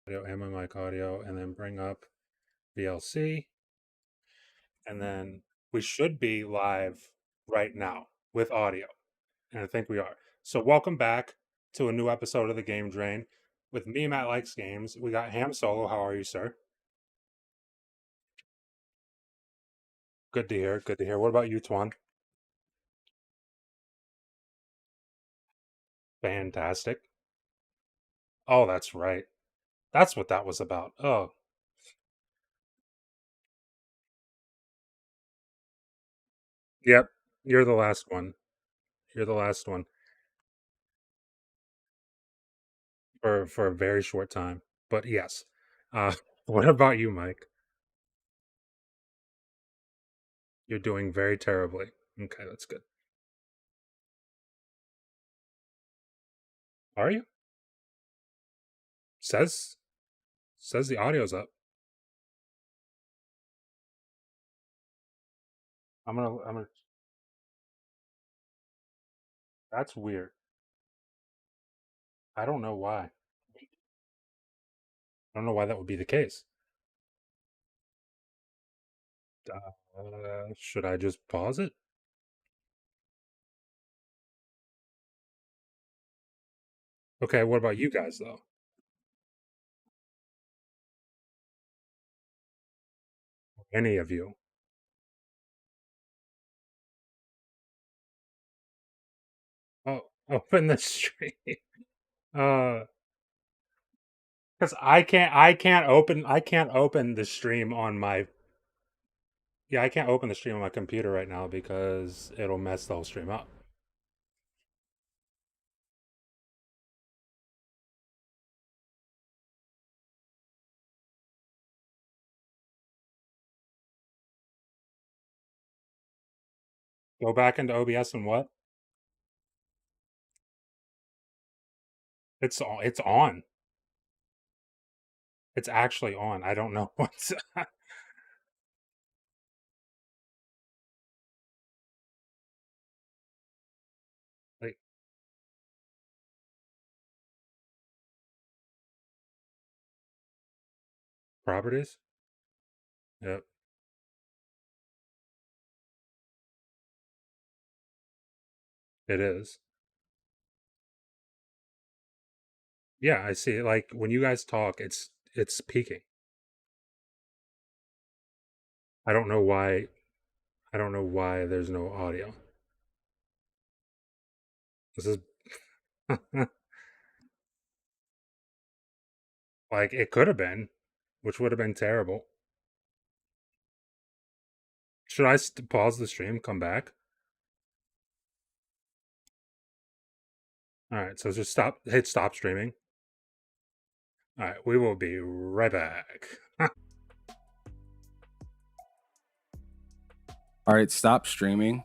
audio and my mic audio, and then bring up VLC. And then we should be live right now with audio. And I think we are. So welcome back to a new episode of the Game Drain with me, Matt Likes Games. We got Ham Solo. How are you, sir? Good to hear. Good to hear. What about you, Twan? Fantastic. Oh, that's right. That's what that was about. Oh, yep. You're the last one. You're the last one for a very short time. But yes. What about you, Mike? You're doing very terribly. Okay, that's good. Are you? Says the audio's up. I'm gonna. That's weird. I don't know why. I don't know why that would be the case. Should I just pause it? Okay, what about you guys though? Any of you? Oh, open the stream. Uh, because I can't open the stream on my. Yeah, I can't open the stream on my computer right now because it'll mess the whole stream up. Go back into OBS and what? It's on. It's on. It's actually on. I don't know what's like properties. Yep, it is. Yeah, I see. Like when you guys talk, it's peaking. I don't know why. I don't know why there's no audio. This is like it could have been, which would have been terrible. Should I pause the stream, come back? All right, so just hit stop streaming. All right, we will be right back. All right, stop streaming.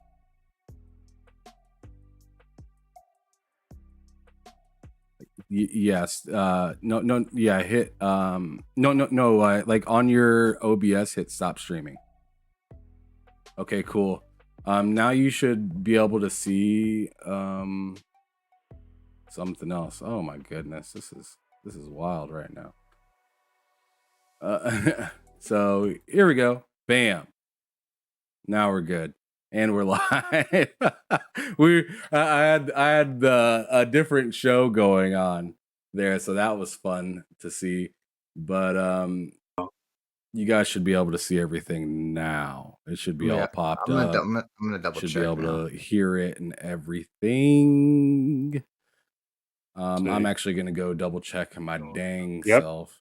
Yes. No. Yeah. Hit. No. Like on your OBS, hit stop streaming. Okay. Cool. Now you should be able to see something else. Oh my goodness, this is wild right now. So here we go. Bam. Now we're good. And we're live. I had a different show going on there, so that was fun to see. But you guys should be able to see everything now. It should be all popped up. I'm gonna double check. Should be able to hear it and everything. I'm actually gonna go double check my dang self.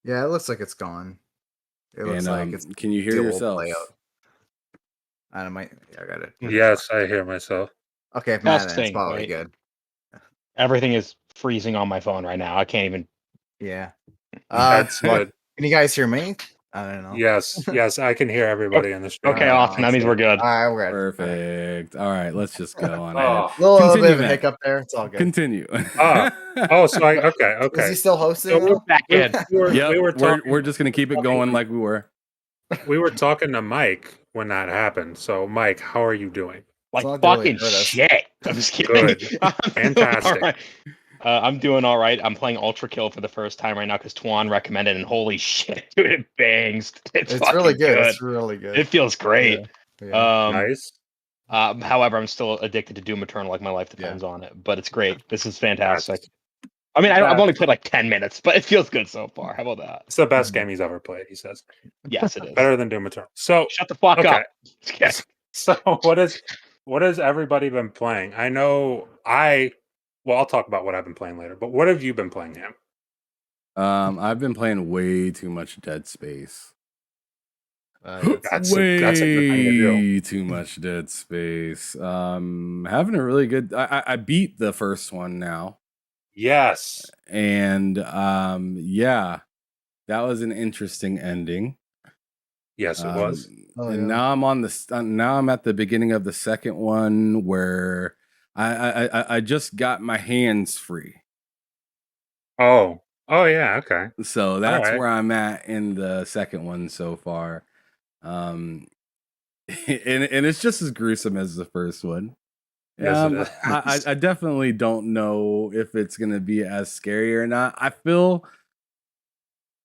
Yeah, it looks like it's gone. It looks like it's. Can you hear yourself? I got it. Yes, I hear myself. Okay, Matt, it's probably good. Everything is freezing on my phone right now. I can't even. Yeah. That's good. Can you guys hear me? I don't know. Yes, I can hear everybody in the stream. Okay, awesome. That means we're good. All right, we're good. Perfect. All right, let's just go on. A little bit of a hiccup there. It's all good. Continue. So okay. Is he still hosting? So we're back in. We're just gonna keep it going like we were. We were talking to Mike when that happened. So, Mike, how are you doing? Like fucking shit. I'm just kidding. Good. Fantastic. I'm doing all right. I'm playing Ultra Kill for the first time right now because Tuan recommended, and holy shit, dude, it bangs. It's It's really fucking good. good. It's really good. It feels great. Yeah. Nice. However, I'm still addicted to Doom Eternal. Like my life depends on it, but it's great. This is fantastic. I mean, I've only played like 10 minutes, but it feels good so far. How about that? It's the best game he's ever played, he says. Yes, it is. Better than Doom Eternal. So Shut the fuck okay. up. Okay. So what has everybody been playing? I know I'll talk about what I've been playing later, but what have you been playing, Ham? I've been playing way too much Dead Space. That's a good thing to do. Way too much Dead Space. Having a really good. I beat the first one now, Yes. and yeah, that was an interesting ending. Yes, it was. And now I'm on now I'm at the beginning of the second one where I just got my hands free. Oh yeah, okay. So that's right. where I'm at in the second one so far. And it's just as gruesome as the first one. Yes, it is. I definitely don't know if it's gonna be as scary or not. I feel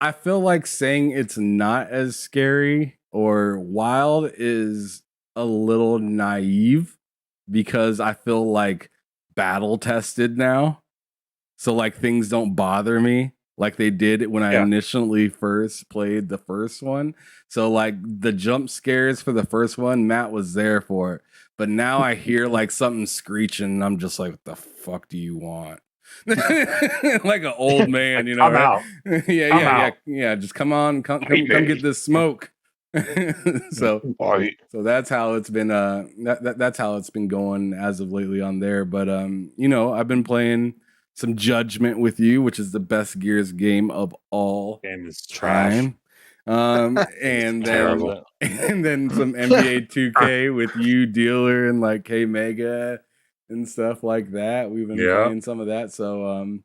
like saying it's not as scary or wild is a little naive because I feel like battle tested now. So like things don't bother me like they did when I initially first played the first one. So like the jump scares for the first one, Matt was there for it. But now I hear like something screeching and I'm just like, what the fuck do you want? Like an old man, Like, you know. come Right? out. Yeah. Just come on, come get this smoke. So that's how it's been. That's how it's been going as of lately on there. But you know, I've been playing some Judgment with you, which is the best Gears game of all Game is trash. time. And then terrible. and then some NBA 2K with you, Dealer, and like K Mega and stuff like that. We've been playing some of that. So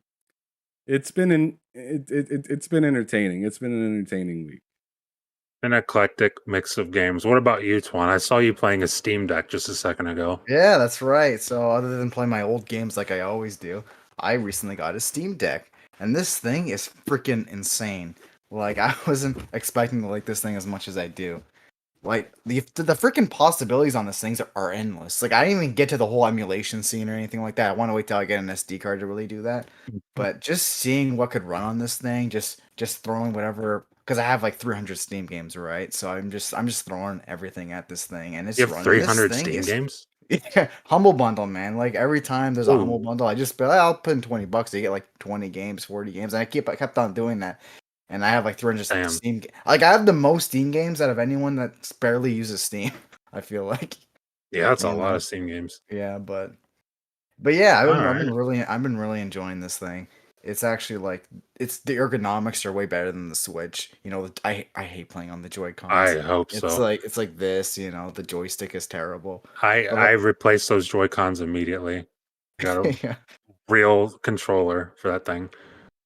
it's been it's been entertaining. It's been an entertaining week. An eclectic mix of games. What about you, Twan? I saw you playing a Steam Deck just a second ago. Yeah, that's right. So other than playing my old games like I always do, I recently got a Steam Deck, and this thing is freaking insane. Like I wasn't expecting to like this thing as much as I do. Like the freaking possibilities on this things are endless. Like I didn't even get to the whole emulation scene or anything like that. I want to wait till I get an SD card to really do that. But just seeing what could run on this thing, just throwing whatever, because I have like 300 Steam games, right? So I'm just throwing everything at this thing, and it's You have running. 300 This thing Steam is, games? yeah, humble bundle, man. Like every time there's a humble bundle, I just I'll put in $20 to get like 20 games, 40 games, and I kept on doing that. And I have like 300 Steam. Like I have the most Steam games out of anyone that barely uses Steam. I feel like. Yeah, that's a lot of Steam games. Yeah, but yeah, I've been really enjoying this thing. It's actually like the ergonomics are way better than the Switch. You know, I hate playing on the Joy-Cons. I hope so. It's like this. You know, the joystick is terrible. I replaced those Joy-Cons immediately. Got a real controller for that thing.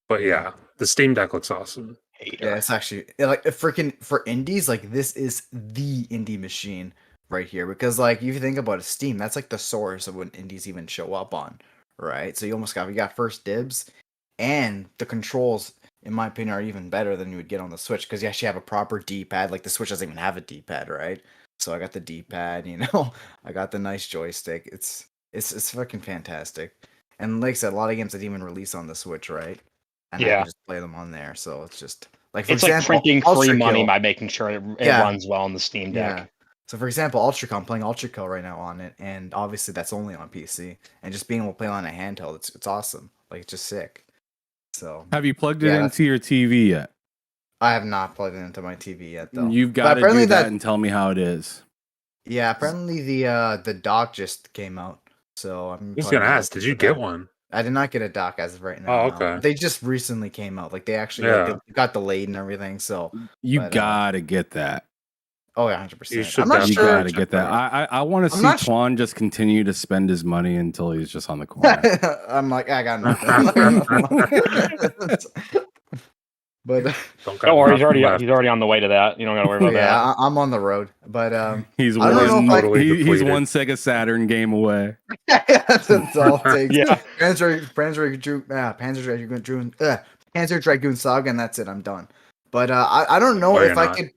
But yeah, the Steam Deck looks awesome. Yeah, it's actually like freaking for indies. Like this is the indie machine right here because like if you think about it, Steam, that's like the source of when indies even show up on, right? So you got first dibs, and the controls, in my opinion, are even better than you would get on the Switch because you actually have a proper D-pad. Like the Switch doesn't even have a D-pad, right? So I got the D-pad, you know, I got the nice joystick. It's fucking fantastic. And like I said, a lot of games that even release on the Switch, right? And I can just play them on there. So it's just like for example, like printing Ultra free money Kill. by making sure it runs well on the Steam Deck. Yeah. So for example, I'm playing Ultra Kill right now on it, and obviously that's only on PC. And just being able to play on a handheld, it's awesome. Like it's just sick. So have you plugged it into your TV yet? I have not plugged it into my TV yet, though. You've got to do that and tell me how it is. Yeah, apparently the dock just came out, so I'm. I was gonna ask, did you get one? I did not get a dock as of right now. Oh, okay. No. They just recently came out. Like they actually like, they got delayed and everything. So you gotta get that. Oh yeah, 100%. You should. You gotta get that. I want to see Twan just continue to spend his money until he's just on the corner. I'm like, I got nothing. But Don't worry, he's left. already on the way to that. You don't gotta worry about that. yeah, I'm on the road. But He's I don't know if totally he's depleted. one Sega Saturn game away. That's all it takes. Yeah. Panzer Dragoon Saga, and that's it. I'm done. But I don't know No, if you're I not. could.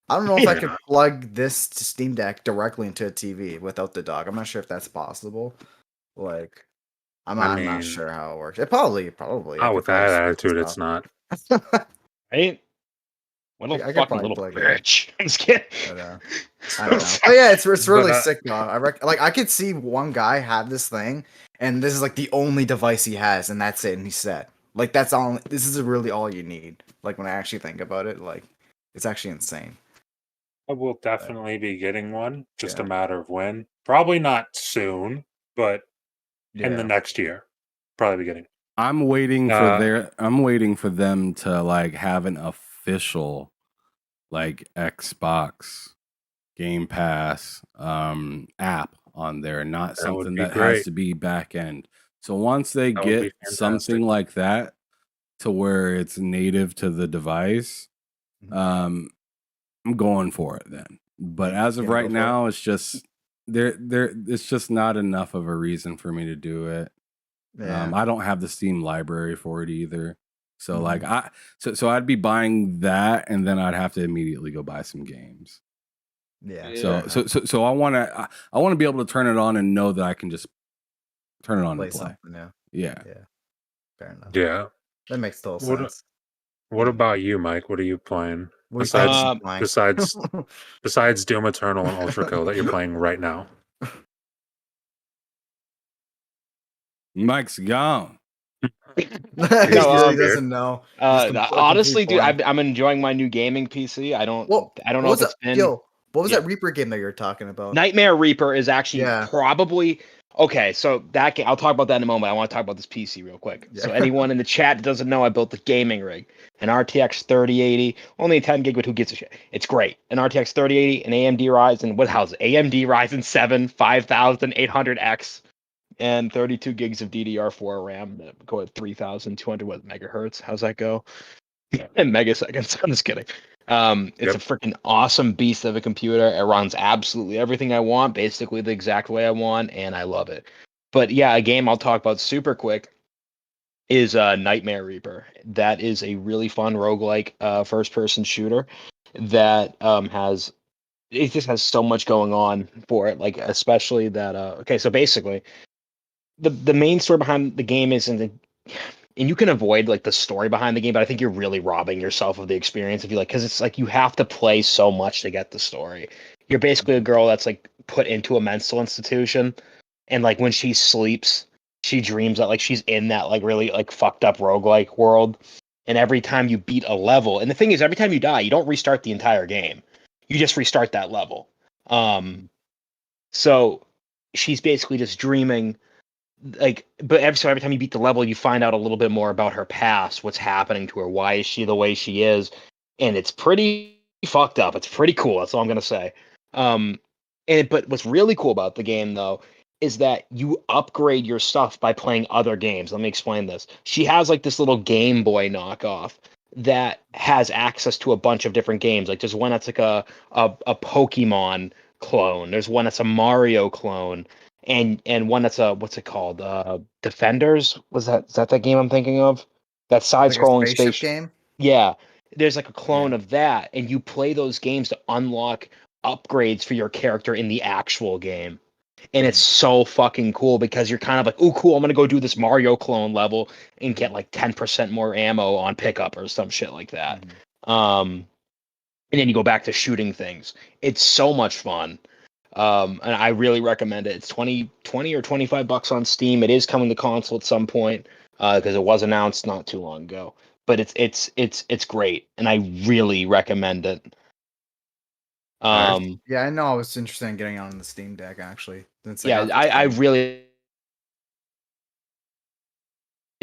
I don't know if I You're could not. plug this to Steam Deck directly into a TV without the dock. I'm not sure if that's possible. Like, I'm I not mean, sure how it works. It probably. I not could with probably that switch attitude, this it's not. Right? Little I could fucking probably little plug it in. bitch. I'm just kidding. But I don't know. Oh yeah, it's really But, sick though. I could see one guy have this thing, and this is like the only device he has, and that's it, and he's set. Like that's all. This is really all you need. Like when I actually think about it, like it's actually insane. I will definitely be getting one. Just a Yeah. matter of when. Probably not soon, but in the Yeah. next year, probably be getting. I'm waiting for them to like have an official like Xbox Game Pass app on there, not That would something be that has great. to be back end. So once they That would be get fantastic. something like that to where it's native to the device, I'm going for it then. But as of Gonna right go for now, it's just it's just not enough of a reason for me to do it. Yeah. I don't have the Steam library for it either. So Mhm. like so I'd be buying that and then I'd have to immediately go buy some games. Yeah. So I want to be able to turn it on and know that I can just turn it on Play and play. something new. Yeah. Yeah. Fair enough. Yeah. That makes total What- sense. What about you, Mike? What are you playing? What do you think Besides, I'm playing? besides Doom Eternal and Ultra Kill that you're playing right now. Mike's gone. he No, doesn't know. Just a honestly, dude, complete blank. I'm enjoying my new gaming PC. I don't What know was if it's that? been Yo, what was Yeah. that Reaper game that you're talking about? Nightmare Reaper is actually Yeah. probably okay. So that game, I'll talk about that in a moment. I want to talk about this PC real quick. Yeah. So anyone in the chat that doesn't know, I built the gaming rig, an RTX 3080, only a 10 gig, but who gives a shit? It's great. An RTX 3080, an AMD Ryzen, AMD Ryzen 7 5800X, and 32 gigs of DDR4 RAM that go at 3,200 megahertz. How's that go? And megaseconds. I'm just kidding. It's a freaking awesome beast of a computer. It runs absolutely everything I want, basically the exact way I want, and I love it. But yeah, a game I'll talk about super quick is Nightmare Reaper. That is a really fun roguelike first-person shooter that just has so much going on for it. Like especially that. Okay, so basically, the main story behind the game isn't and you can avoid like the story behind the game, but I think you're really robbing yourself of the experience if you like, because it's like you have to play so much to get the story. You're basically a girl that's like put into a mental institution, and like when she sleeps, she dreams that like she's in that like really like fucked up roguelike world. And every time you beat a level, and the thing is, every time you die, you don't restart the entire game. You just restart that level. So she's basically just dreaming like but every time you beat the level you find out a little bit more about her past, what's happening to her, why is she the way she is, and it's pretty fucked up. It's pretty cool, that's all I'm gonna say. But what's really cool about the game though is that you upgrade your stuff by playing other games. Let me explain this. She has like this little Game Boy knockoff that has access to a bunch of different games. Like there's one that's like a Pokemon clone, there's one that's a Mario clone, and one that's a what's it called? Defenders? Is that game I'm thinking of? That Like a side-scrolling spaceship station. game? Yeah, there's like a clone Yeah. of that, and you play those games to unlock upgrades for your character in the actual game. And it's so fucking cool because you're kind of like, oh, cool, I'm gonna go do this Mario clone level and get like 10% more ammo on pickup or some shit like that. And then you go back to shooting things. It's so much fun. And I really recommend it. It's 20 or $25 on Steam. It is coming to console at some point because it was announced not too long ago. But it's great, and I really recommend it. Yeah, I know. I was interested in getting on the Steam Deck actually. Since Yeah, got this I game. really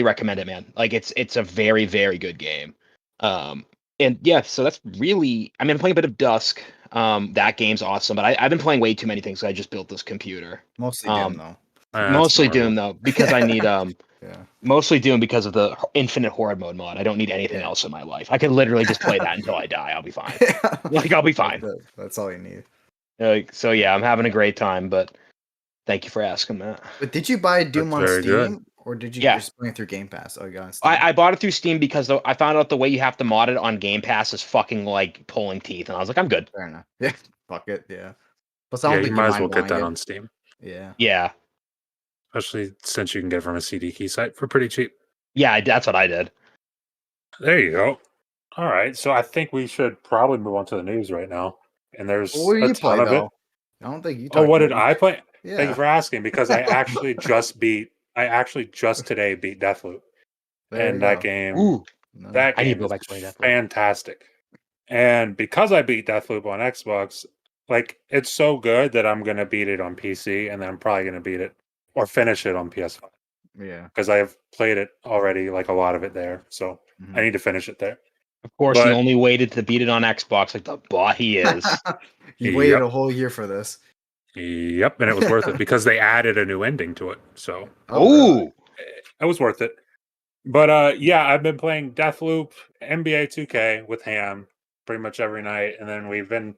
recommend it, man. Like it's a very, very good game. And yeah, so that's really, I mean, I'm playing a bit of Dusk. That game's awesome, but I've been playing way too many things. So I just built this computer. Mostly Doom though. That's Mostly normal. Doom though, because I need Yeah. Mostly Doom because of the infinite horde mode mod. I don't need anything else in my life. I could literally just play that until I die. I'll be fine. Like I'll be fine. That's all you need. So yeah, I'm having a great time. But thank you for asking, Matt. But did you buy Doom on very good. Steam, or did you Yeah. just play it through Game Pass? Oh, you got it on Steam. I bought it through Steam because I found out the way you have to mod it on Game Pass is fucking like pulling teeth, and I was like, I'm good. Fair enough. Yeah. Fuck it. Yeah. Plus, I Yeah, don't you think might as mind well get buying that it. on Steam, Yeah. Yeah, especially since you can get it from a CD key site for pretty cheap. yeah, that's what I did. There you go. All right, so I think we should probably move on to the news right now. And there's What did a you ton play of it. though? I don't think you. Oh, what talked did about I it. play? Yeah. Thank you for asking, because I actually just today beat Deathloop. There And you that go. game, Ooh, that I need to game go is back to playing Deathloop. fantastic. And because I beat Deathloop on Xbox, like it's so good that I'm gonna beat it on PC, and then I'm probably gonna beat it or finish it on PS5 Yeah. because I've played it already, like a lot of it there. So I need to finish it there. Of course, he But- only waited to beat it on Xbox, like the bot he is. You waited Yep. a whole year for this. Yep, and it was worth it because they added a new ending to it. So Oh, it was worth it. But yeah, I've been playing Deathloop, NBA 2K with Ham pretty much every night, and then we've been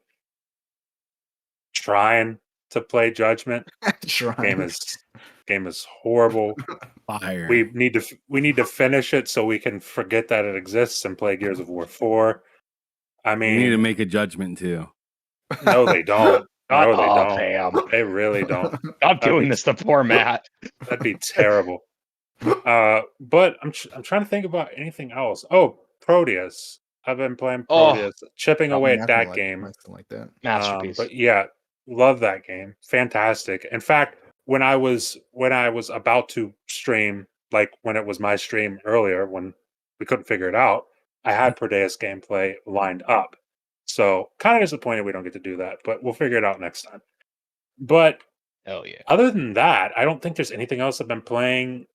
trying to play Judgment. Shrine. Game is horrible. Fire. We need to finish it so we can forget that it exists and play Gears of War 4. I You need to mean, make a judgment too. no, they don't. Shut No, they up, don't. Ham. They really don't. Stop doing this to poor Matt. That'd be terrible. But I'm trying to think about anything else. Oh, Proteus. I've been playing Oh. Proteus, chipping away at that game. Like that. Masterpiece. But yeah, love that game. Fantastic. In fact, when I was about to stream, like when it was my stream earlier, when we couldn't figure it out, I had Proteus gameplay lined up. So kind of disappointed we don't get to do that, but we'll figure it out next time. But Hell yeah. other than that, I don't think there's anything else I've been playing.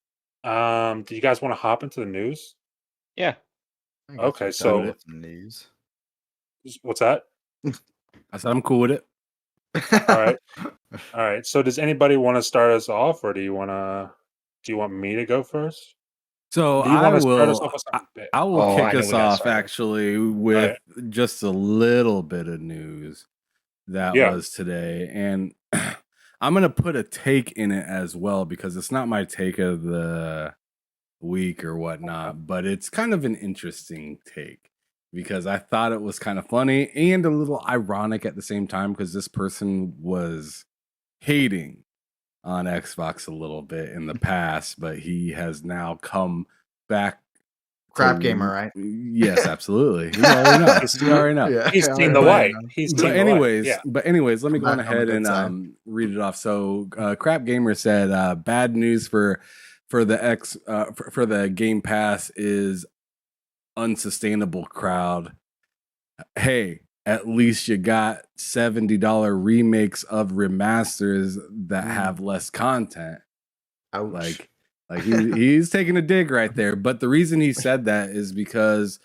Do you guys want to hop into the news? Yeah. Okay, so news. what's that? I said I'm cool with it. All right. All right. So does anybody want to start us off, or do you want me to go first? So Do you I want to start us will. off with something big? I will Oh, I kick know us we gotta off start. actually with just a little bit of news that Yeah. was today, and I'm gonna put a take in it as well because it's not my take of the week or whatnot, but it's kind of an interesting take because I thought it was kind of funny and a little ironic at the same time because this person was hating on Xbox a little bit in the past, but he has now come back. Crap gamer, right? Yes, absolutely. You already know. You already know. Yeah, He's I seen the already light. know. He's seen But the anyways, light. Yeah. let me go on Back on the ahead good and side. read it off. So, Crap Gamer said, "Bad news for the Game Pass is unsustainable. Crowd. Hey, at least you got $70 remakes of remasters that have less content." Ouch. Like he's taking a dig right there. But the reason he said that is because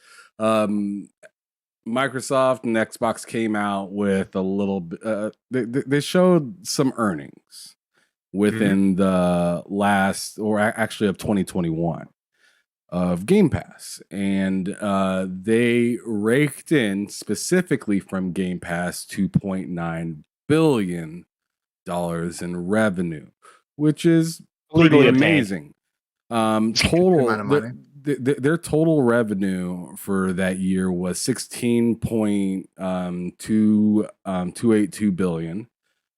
Microsoft and Xbox came out with a little bit. They showed some earnings within the last, or actually of 2021, of Game Pass, and they raked in specifically from Game Pass $2.9 billion in revenue, which is pretty Legally obtained. amazing. Total amount of money. their total revenue for that year was 16.282 billion.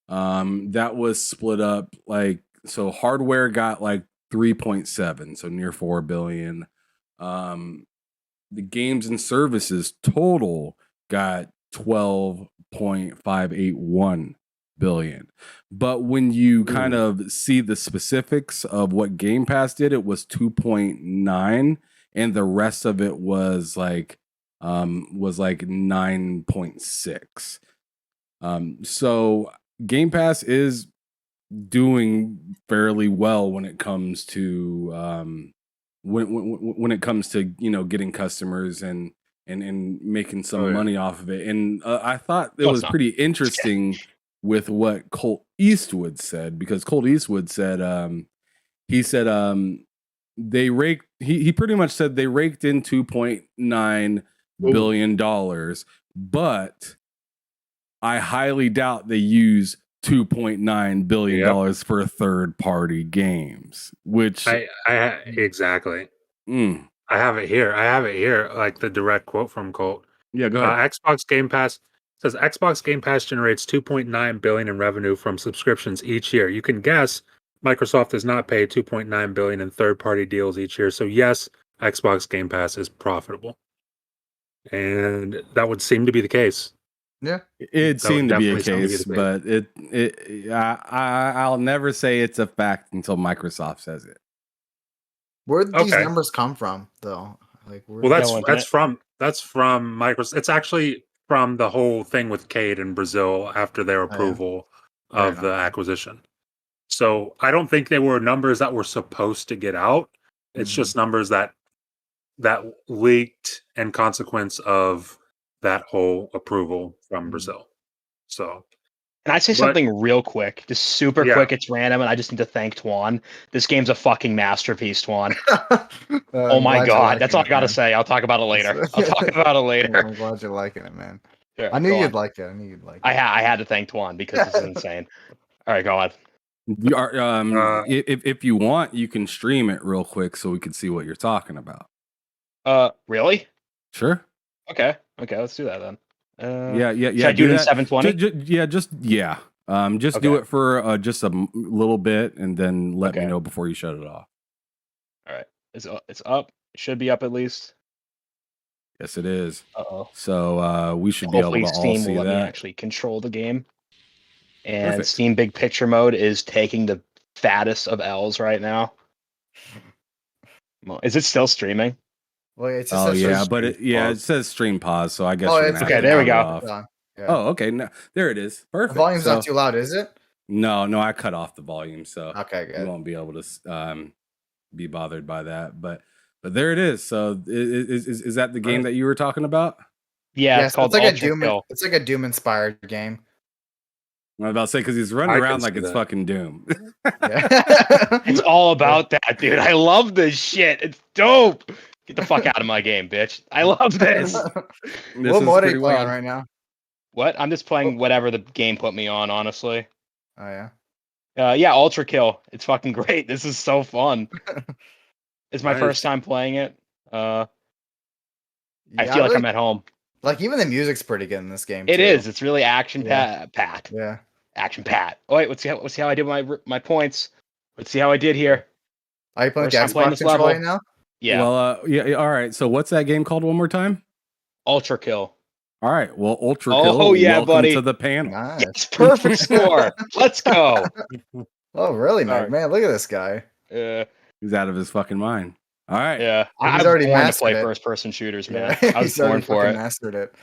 That was split up like, so hardware got like 3.7, so near 4 billion. The games and services total got 12.581 billion. But when you kind of see the specifics of what Game Pass did, it was 2.9, and the rest of it was like 9.6. So Game Pass is doing fairly well when it comes to when it comes to getting customers and making some money off of it. And I thought it No, was it's not. pretty interesting with what Colt Eastwood said, because Colt Eastwood said he said they raked. He pretty much said they raked in $2.9 billion, but I highly doubt they use $2.9 billion for third-party games. Which I exactly. mm, I have it here, like the direct quote from Colt. yeah, go ahead. Xbox Game Pass says Xbox Game Pass generates 2.9 billion in revenue from subscriptions each year. You can guess Microsoft does not pay 2.9 billion in third-party deals each year. So yes, Xbox Game Pass is profitable. And that would seem to be the case. Yeah. It That would seemed to be a definitely seem to be case, the case. but I'll never say it's a fact until Microsoft says it. Where did these Okay. numbers come from, though? Like, where Well, did- that's from Microsoft. It's actually from the whole thing with Cade in Brazil after their approval of the acquisition. So I don't think they were numbers that were supposed to get out. It's just numbers that leaked in consequence of that whole approval from Brazil. So Can I say something real quick? Just super quick. It's random, and I just need to thank Twan. This game's a fucking masterpiece, Twan. Oh my god. That's all I gotta say. I'll talk about it later. I'm glad you're liking it, man. Sure, I knew go you'd on. like it. I knew you'd like it. I had to thank Twan because this is insane. All right, go on. You are, if you want, you can stream it real quick so we can see what you're talking about. Really? Sure. Okay, let's do that then. Yeah. Should I do it in 720? Just do it for just a little bit, and then let me know before you shut it off. All right, it's up. It should be up at least. Yes, it is. Uh-oh. So we should be able to Steam all see will let that. me actually control the game. And Perfect. Steam Big Picture mode is taking the fattest of L's right now. Is it still streaming? Well, it just it says stream pause, so I guess. Okay, there we go. Yeah. Oh, okay. No, there it is. Perfect. The volume's not too loud, is it? No, I cut off the volume, so okay, good. You won't be able to be bothered by that. But there it is. So is that the game that you were talking about? Yeah, it's called like Ultra Kill. It's like a Doom inspired game. I was about to say, because he's running around like it's fucking Doom. It's all about that, dude. I love this shit. It's dope. Get the fuck out of my game, bitch. I love this. What mode are you playing on right now? What? I'm just playing whatever the game put me on, honestly. Oh, yeah? Yeah, Ultra Kill. It's fucking great. This is so fun. It's my first time playing it. I feel like I'm at home. Like, even the music's pretty good in this game, It is. It's really action pat. Yeah. Action pat. Oh, wait, let's see how I did my points. Let's see how I did here. Are you playing the Xbox controller now? Yeah. Well, all right. So what's that game called one more time? Ultra Kill. All right. Well, Ultra Kill. Oh, yeah, welcome buddy. to the panel. Nice. It's perfect score. Let's go. Oh, really, man? Man, look at this guy. He's out of his fucking mind. All right. Yeah. He's already mastered to play it. first-person shooters, man. Yeah. I was born for it. Mastered it.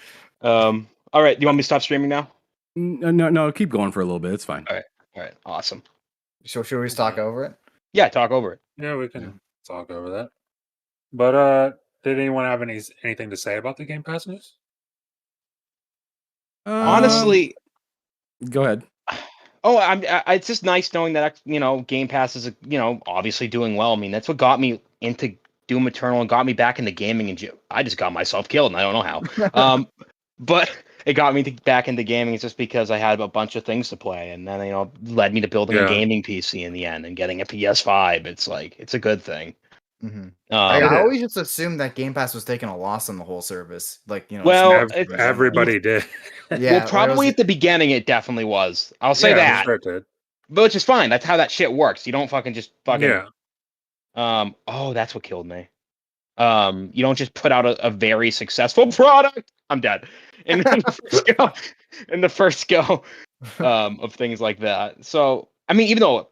All right. Do you want me to stop streaming now? No. Keep going for a little bit. It's fine. All right. Awesome. So should we just talk over it? Yeah, talk over it. Yeah, we can talk over that. But did anyone have anything to say about the Game Pass news? Honestly, go ahead. Oh, it's just nice knowing that Game Pass is obviously doing well. I mean, that's what got me into Doom Eternal and got me back into gaming. And I just got myself killed, and I don't know how. But it got me back into gaming just because I had a bunch of things to play, and then led me to building a gaming PC in the end and getting a PS5. It's a good thing. Mm-hmm. I always just assumed that Game Pass was taking a loss on the whole service. Well, everybody did. Yeah, well, probably at the beginning it definitely was. I'll say that. Sure it did. But which is fine. That's how that shit works. You don't fucking. Yeah. Oh, that's what killed me. You don't just put out a very successful product. I'm dead. In the first go of things like that. So I mean, even though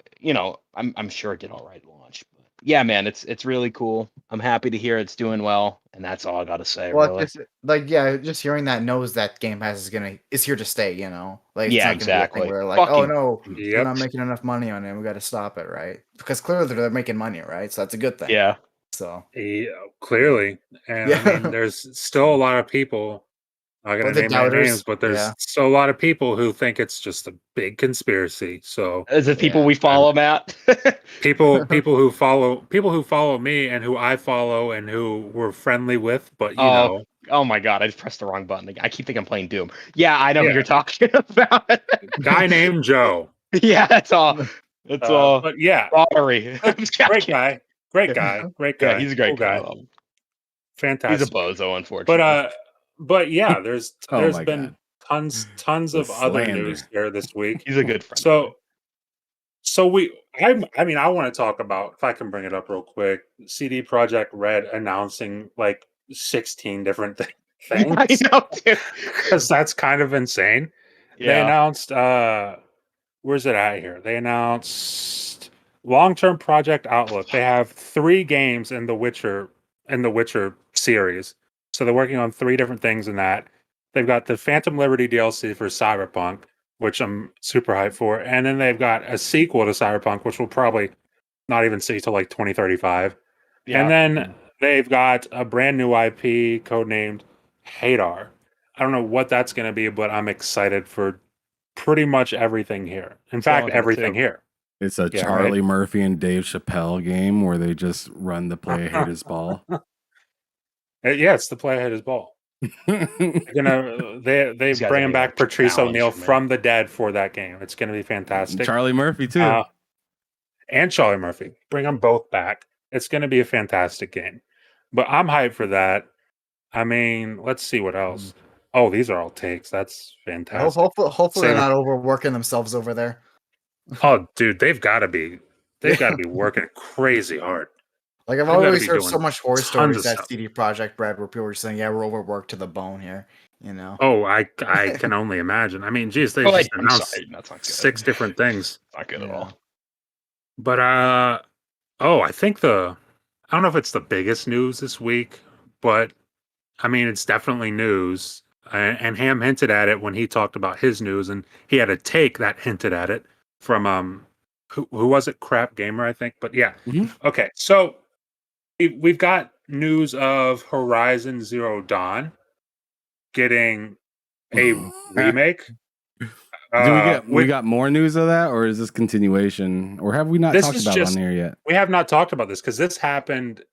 I'm sure it did all right at launch. But yeah, man, it's really cool. I'm happy to hear it's doing well, and that's all I got to say. Well, really. just hearing that knows that Game Pass is here to stay. Like, yeah, it's not exactly. We're like, oh no, we're not making enough money on it. We got to stop it, right? Because clearly they're making money, right? So that's a good thing. Yeah. So clearly, and I mean, there's still a lot of people I'm not But gonna the name any names, doubters, but there's yeah. still a lot of people who think it's just a big conspiracy. So Is it people Yeah. we follow, Matt? people who follow me and who I follow and who we're friendly with, but you Oh, know, oh my God! I just pressed the wrong button. I keep thinking I'm playing Doom. Yeah, I know who yeah, you're talking about. guy named Joe. Yeah, that's all. It's all But yeah, lottery. great guy, great Yeah, guy, he's a great cool guy. I guy, love him. He's a fantastic dude. bozo, But unfortunately. but yeah, Oh there's my been god, tons the of other news slander. here this week. He's a good friend of mine. So I mean I want to talk about, if I can bring it up real quick, CD Projekt Red announcing like 16 different Yeah, I things, know, dude. because that's kind of insane. They Yeah. announced where's it at here? They announced long-term project outlook. They have 3 games in the Witcher series. So they're working on 3 different things in that. They've got the Phantom Liberty DLC for Cyberpunk, which I'm super hyped for. And then they've got a sequel to Cyberpunk, which we'll probably not even see till like 2035. And Yeah. then they've got a brand new IP codenamed Hadar. I don't know what that's going to be, but I'm excited for pretty much everything here. In So fact, I'm excited everything too. here. It's a Yeah, right. Charlie Murphy and Dave Chappelle game where they just run the play hate his ball. Yeah, it's the play ahead his ball. They're gonna they These guys bringing need back a Patrice challenge O'Neill for me. from the dead for that game. It's gonna be fantastic. Charlie Murphy too. And Charlie Murphy. Bring them both back. It's gonna be a fantastic game. But I'm hyped for that. I mean, let's see what else. Oh, these are all takes. That's fantastic. Hopefully they're Same. not overworking themselves over there. Oh, dude, they've got to be. They've got to be working crazy hard. Like I've They've got to always be heard so doing much horror tons stories of at stuff. CD Projekt Red where people were saying, "Yeah, we're overworked to the bone here." You know. Oh, I can only imagine. I mean, geez, they Oh, just I'm announced sorry. That's not good. 6 different things. Not good at Yeah. all. But oh, I think I don't know if it's the biggest news this week, but I mean, it's definitely news. And Ham hinted at it when he talked about his news, and he had a take that hinted at it from who was it? Crap Gamer, I think. But yeah, Mhm. okay. So we've got news of Horizon Zero Dawn getting a remake. Do we With got more news of that, or is this continuation, or have we not this talked is about it on just here yet? we have not talked about this because this happened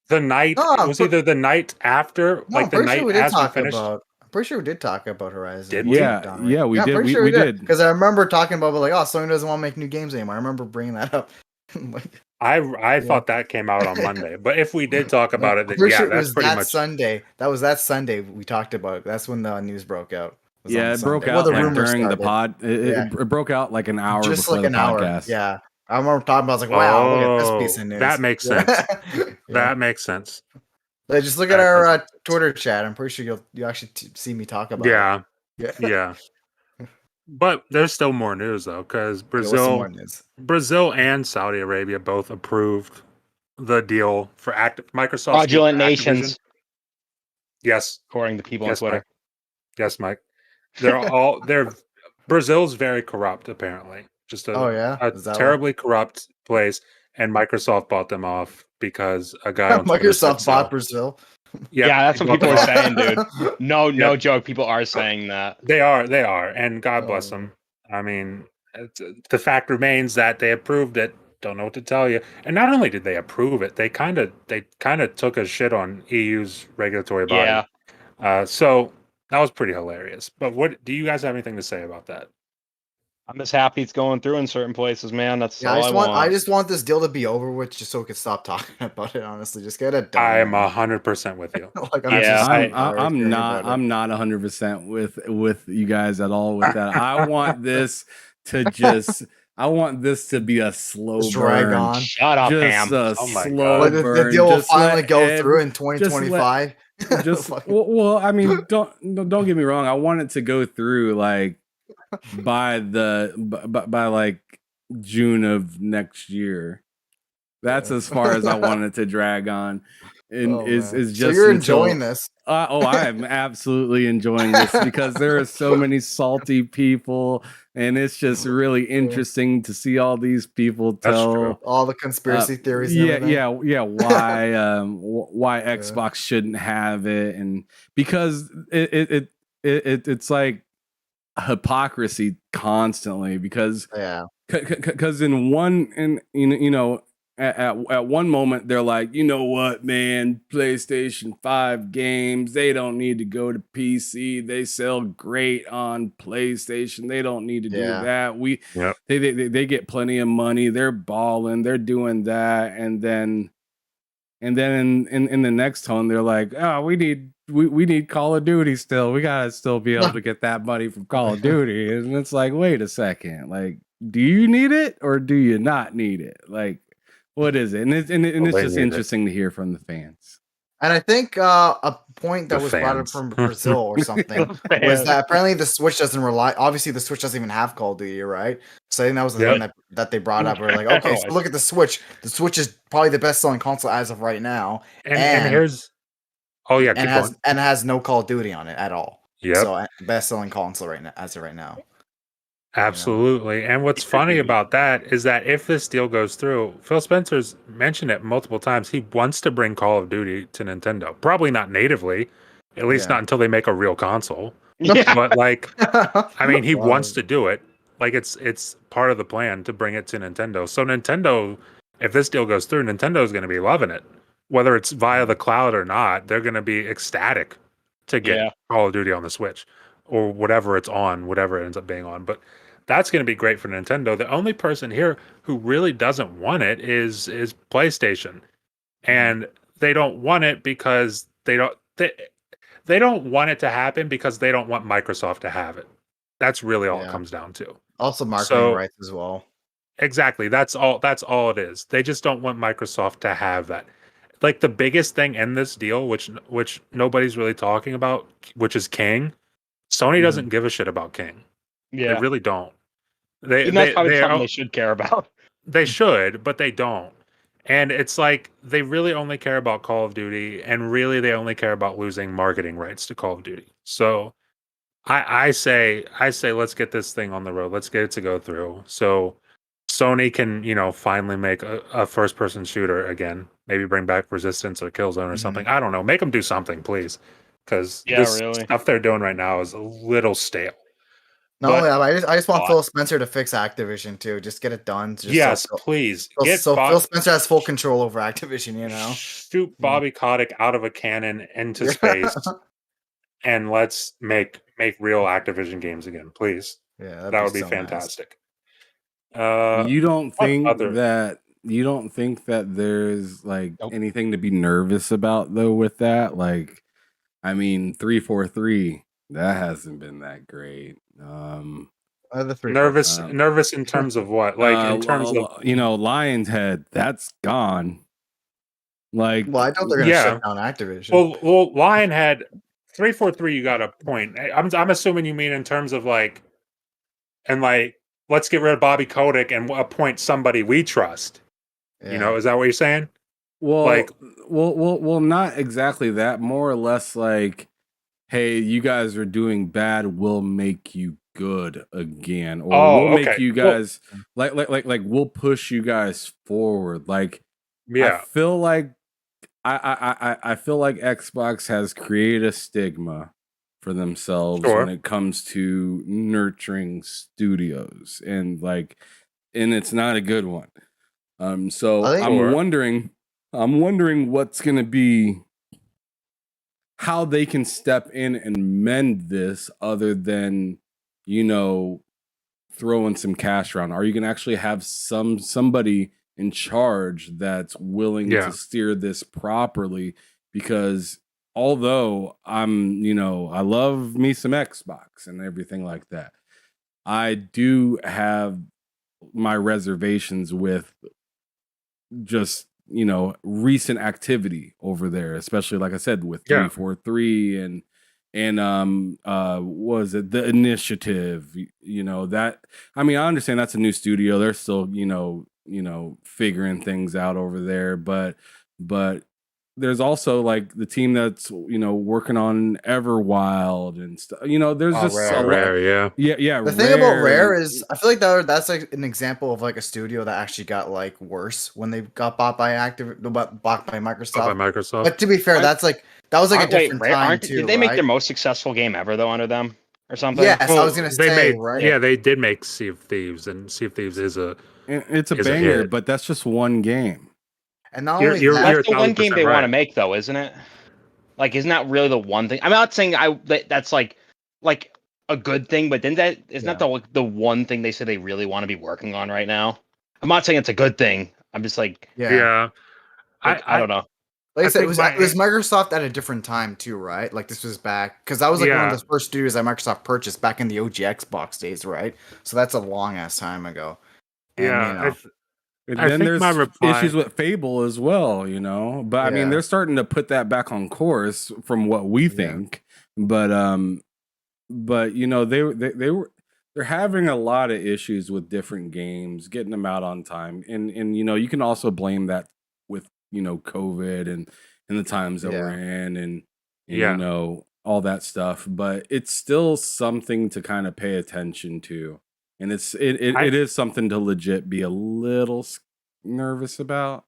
the night. No, It was either the night after, No, I'm like the pretty sure night we did as we talk finished. about. I'm pretty sure we did talk about Horizon. Did we? Yeah, Dawn, right? yeah, we I'm did. pretty We, sure we did. because I remember talking about like, oh, Sony doesn't want to make new games anymore. I remember bringing that up. Like, I thought that came out on Monday, but if we did talk about it, I'm then pretty yeah, sure it that's was pretty that much. Sunday. That was that Sunday we talked about it. That's when the news broke out. Was on Yeah, the it broke Sunday. Well, out the like rumor during the started. pod. Yeah. It broke out like an hour Just before like the an hour. podcast. Yeah, I remember talking about. I was like, wow, look at this piece Oh, of news. that makes Yeah. sense. Yeah. That makes sense. Like, just look at That does our make sense. Twitter chat. I'm pretty sure you'll actually see me talk about Yeah, it. yeah. But there's still more news though, because Okay, what's some more news? Brazil and Saudi Arabia both approved the deal for Microsoft's deal Fraudulent for Activision. nations, Yes, according to people on yes, Twitter. Mike. Yes, Mike. They're Brazil's very corrupt, apparently. Just Oh yeah, a is that terribly corrupt place, and Microsoft bought them off because a guy on Twitter said Microsoft bought so. Brazil? Yeah, that's he what bought people them are off. saying, dude. No Yep. joke. People are saying that. They are, and God bless Oh. them. I mean, the fact remains that they approved it. Don't know what to tell you. And not only did they approve it, they kind of took a shit on EU's regulatory body. Yeah. So that was pretty hilarious. But what do you guys have anything to say about that? I'm just happy it's going through in certain places, man. That's Yeah, all I just want this deal to be over with, just so we can stop talking about it. Honestly, just get it done. I'm man. 100% with you. Like, Yeah, I'm not 100% with you guys at all with that. I want this to be a slow Just drag burn. on. Shut up, Just Ham. a Oh my slow God. But burn. the deal will Just finally let go through in 2025. well, I mean, don't get me wrong. I want it to go through like by like June of next year. That's as far as I want it to drag on. And is just so you're until, enjoying this. I am absolutely enjoying this because there are so many salty people, and it's just really interesting to see all these people tell all the conspiracy theories. Why Xbox shouldn't have it, and because it's like hypocrisy constantly because Yeah. in one and you know at one moment they're like, you know what, man, PlayStation 5 games, they don't need to go to PC, they sell great on PlayStation, they don't need to do Yeah. that, Yep. they get plenty of money, they're balling, they're doing that, and then in the next tone they're like, oh, we need Call of Duty still, we gotta still be able to get that money from Call of Duty. And it's like, wait a second, like, do you need it or do you not need it? Like, what is it? And it's They just need it. interesting to hear from the fans. And I think a point The that was brought up fans. from Brazil or something was Man. that apparently the Switch doesn't rely. Obviously, the Switch doesn't even have Call of Duty, right? So I think that was the Yep. thing that they brought up. We're like, okay, so look at the Switch. The Switch is probably the best selling console as of right now, And here's keep going. has no Call of Duty on it at all. Yep. So best selling console right now as of right now. Absolutely. And what's funny about that is that if this deal goes through, Phil Spencer's mentioned it multiple times. He wants to bring Call of Duty to Nintendo. Probably not natively, at least not until they make a real console. Yeah. But like, I mean, he Wow. wants to do it. Like it's part of the plan to bring it to Nintendo. So Nintendo, if this deal goes through, Nintendo's going to be loving it. Whether it's via the cloud or not, they're going to be ecstatic to get Call of Duty on the Switch or whatever it's on, whatever it ends up being on. But that's going to be great for Nintendo. The only person here who really doesn't want it is PlayStation, and they don't want it because they don't want it to happen because they don't want Microsoft to have it. That's really all it comes down to. Also, marketing rights as well. Exactly. That's all it is. They just don't want Microsoft to have that. Like the biggest thing in this deal, which nobody's really talking about, which is King. Sony doesn't give a shit about King. Yeah. They really don't. That's probably something they should care about. They should, but they don't. And it's like they really only care about Call of Duty, and really they only care about losing marketing rights to Call of Duty. So I say let's get this thing on the road. Let's get it to go through. So Sony can, finally make a first person shooter again. Maybe bring back Resistance or Killzone or something. I don't know. Make them do something, please. Because this stuff they're doing right now is a little stale. I just want Phil Spencer to fix Activision too. Just get it done. Please. So Phil Spencer has full control over Activision. Shoot Bobby Kotick out of a cannon into space, and let's make real Activision games again, please. Yeah, that would be fantastic. Nice. You don't think that there's like anything to be nervous about though with that? Like, I mean, 343. That hasn't been that great. Nervous in terms of what? Like in terms of Lion's Head, that's gone. Like, well, I don't think they're gonna shut down Activision. Well, Lionhead 343. You got a point. I'm assuming you mean in terms of like, and like, let's get rid of Bobby Kotick and appoint somebody we trust. Yeah. Is that what you're saying? Well, like, well, not exactly that. More or less like, hey, you guys are doing bad. We'll make you good again, or we'll make you guys like we'll push you guys forward. Like, I feel like I feel like Xbox has created a stigma for themselves when it comes to nurturing studios, and it's not a good one. So I'm wondering what's gonna be, how they can step in and mend this other than, throwing some cash around. Are you going to actually have somebody in charge that's willing to steer this properly? Because although I love me some Xbox and everything like that, I do have my reservations with just recent activity over there, especially like I said with 343 and was it the Initiative? That, I mean, I understand that's a new studio. They're still figuring things out over there, but there's also like the team that's working on Everwild and stuff. There's just Rare. a lot. Rare, yeah. Yeah. The thing about Rare and- is, I feel like that's like an example of like a studio that actually got like worse when they got bought by bought by Microsoft. By Microsoft. But to be fair, that was like a different Rare, time too. Did they make right? their most successful game ever though under them or something? Yes, I was gonna they say made, right. Yeah, they did make Sea of Thieves, and Sea of Thieves is it's a is a banger, hit. but that's just one game. And not You're- only you're- that, you're That's the one game 1000% they want to right. make though, isn't it? Like, isn't that really the one thing? I'm not saying that's like a good thing, but then isn't that the one thing they say they really want to be working on right now? I'm not saying it's a good thing. I'm just like, Yeah. I don't know. Like I said, think it was Microsoft at a different time too, right? Like this was back because that was like one of Yeah. the first studios that Microsoft purchased back in the OG Xbox days, right? So that's a long ass time ago. And, Yeah. And I then think there's my reply- issues with Fable as well, But I mean, Yeah. they're starting to put that back on course from what we think. But they're having a lot of issues with different games, getting them out on time, and you can also blame that with COVID and the times that we're in, and all that stuff. But it's still something to kind of pay attention to. And it is something to legit be a little nervous about,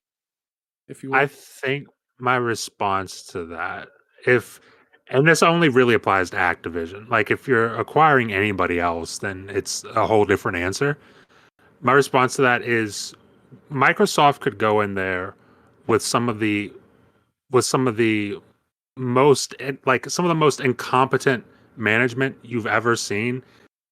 if you will. I think my response to that, and this only really applies to Activision. Like if you're acquiring anybody else, then it's a whole different answer. My response to that is Microsoft could go in there with some of the most incompetent management you've ever seen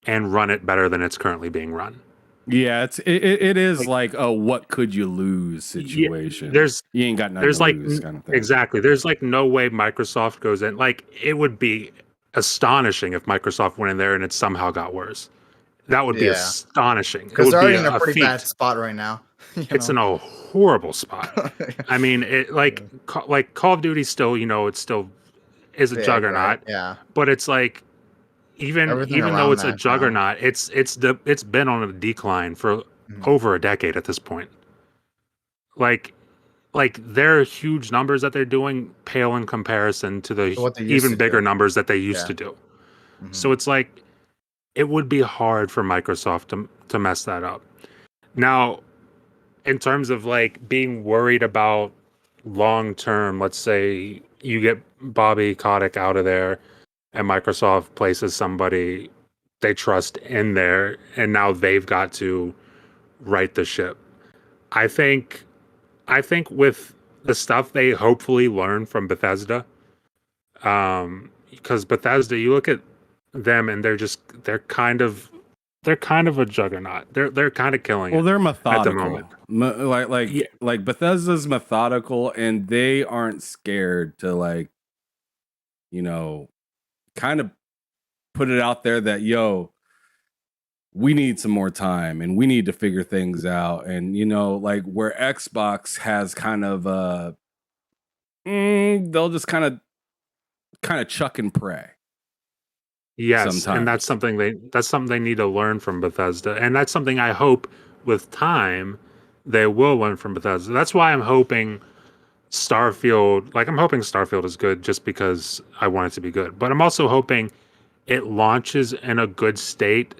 and run it better than it's currently being run. Yeah, it is like a what could you lose situation. You ain't got nothing to lose kind of thing. Exactly. There's like no way Microsoft goes in. Like it would be astonishing if Microsoft went in there and it somehow got worse. That would be astonishing. Because they're already in a a pretty feat. bad spot right now. It's in a horrible spot. I mean, Call of Duty still, it still is a juggernaut. Right? Yeah. But it's like even though it's a juggernaut, it's been on a decline for over a decade at this point. Like their huge numbers that they're doing pale in comparison to the even bigger numbers that they used to do. So it's like it would be hard for Microsoft to mess that up. Now, in terms of like being worried about long term, let's say you get Bobby Kotick out of there and Microsoft places somebody they trust in there, and now they've got to right the ship. I think with the stuff they hopefully learn from Bethesda, because Bethesda, you look at them and they're kind of a juggernaut. They're kind of killing it. Well, they're methodical at the moment. Like Bethesda's methodical, and they aren't scared to kind of put it out there that we need some more time and we need to figure things out. And like where Xbox has kind of they'll just kind of chuck and pray. Yes, sometimes. And that's something they need to learn from Bethesda, and that's something I hope with time they will learn from Bethesda. That's why I'm hoping Starfield. Like I'm hoping Starfield is good just because I want it to be good, but I'm also hoping it launches in a good state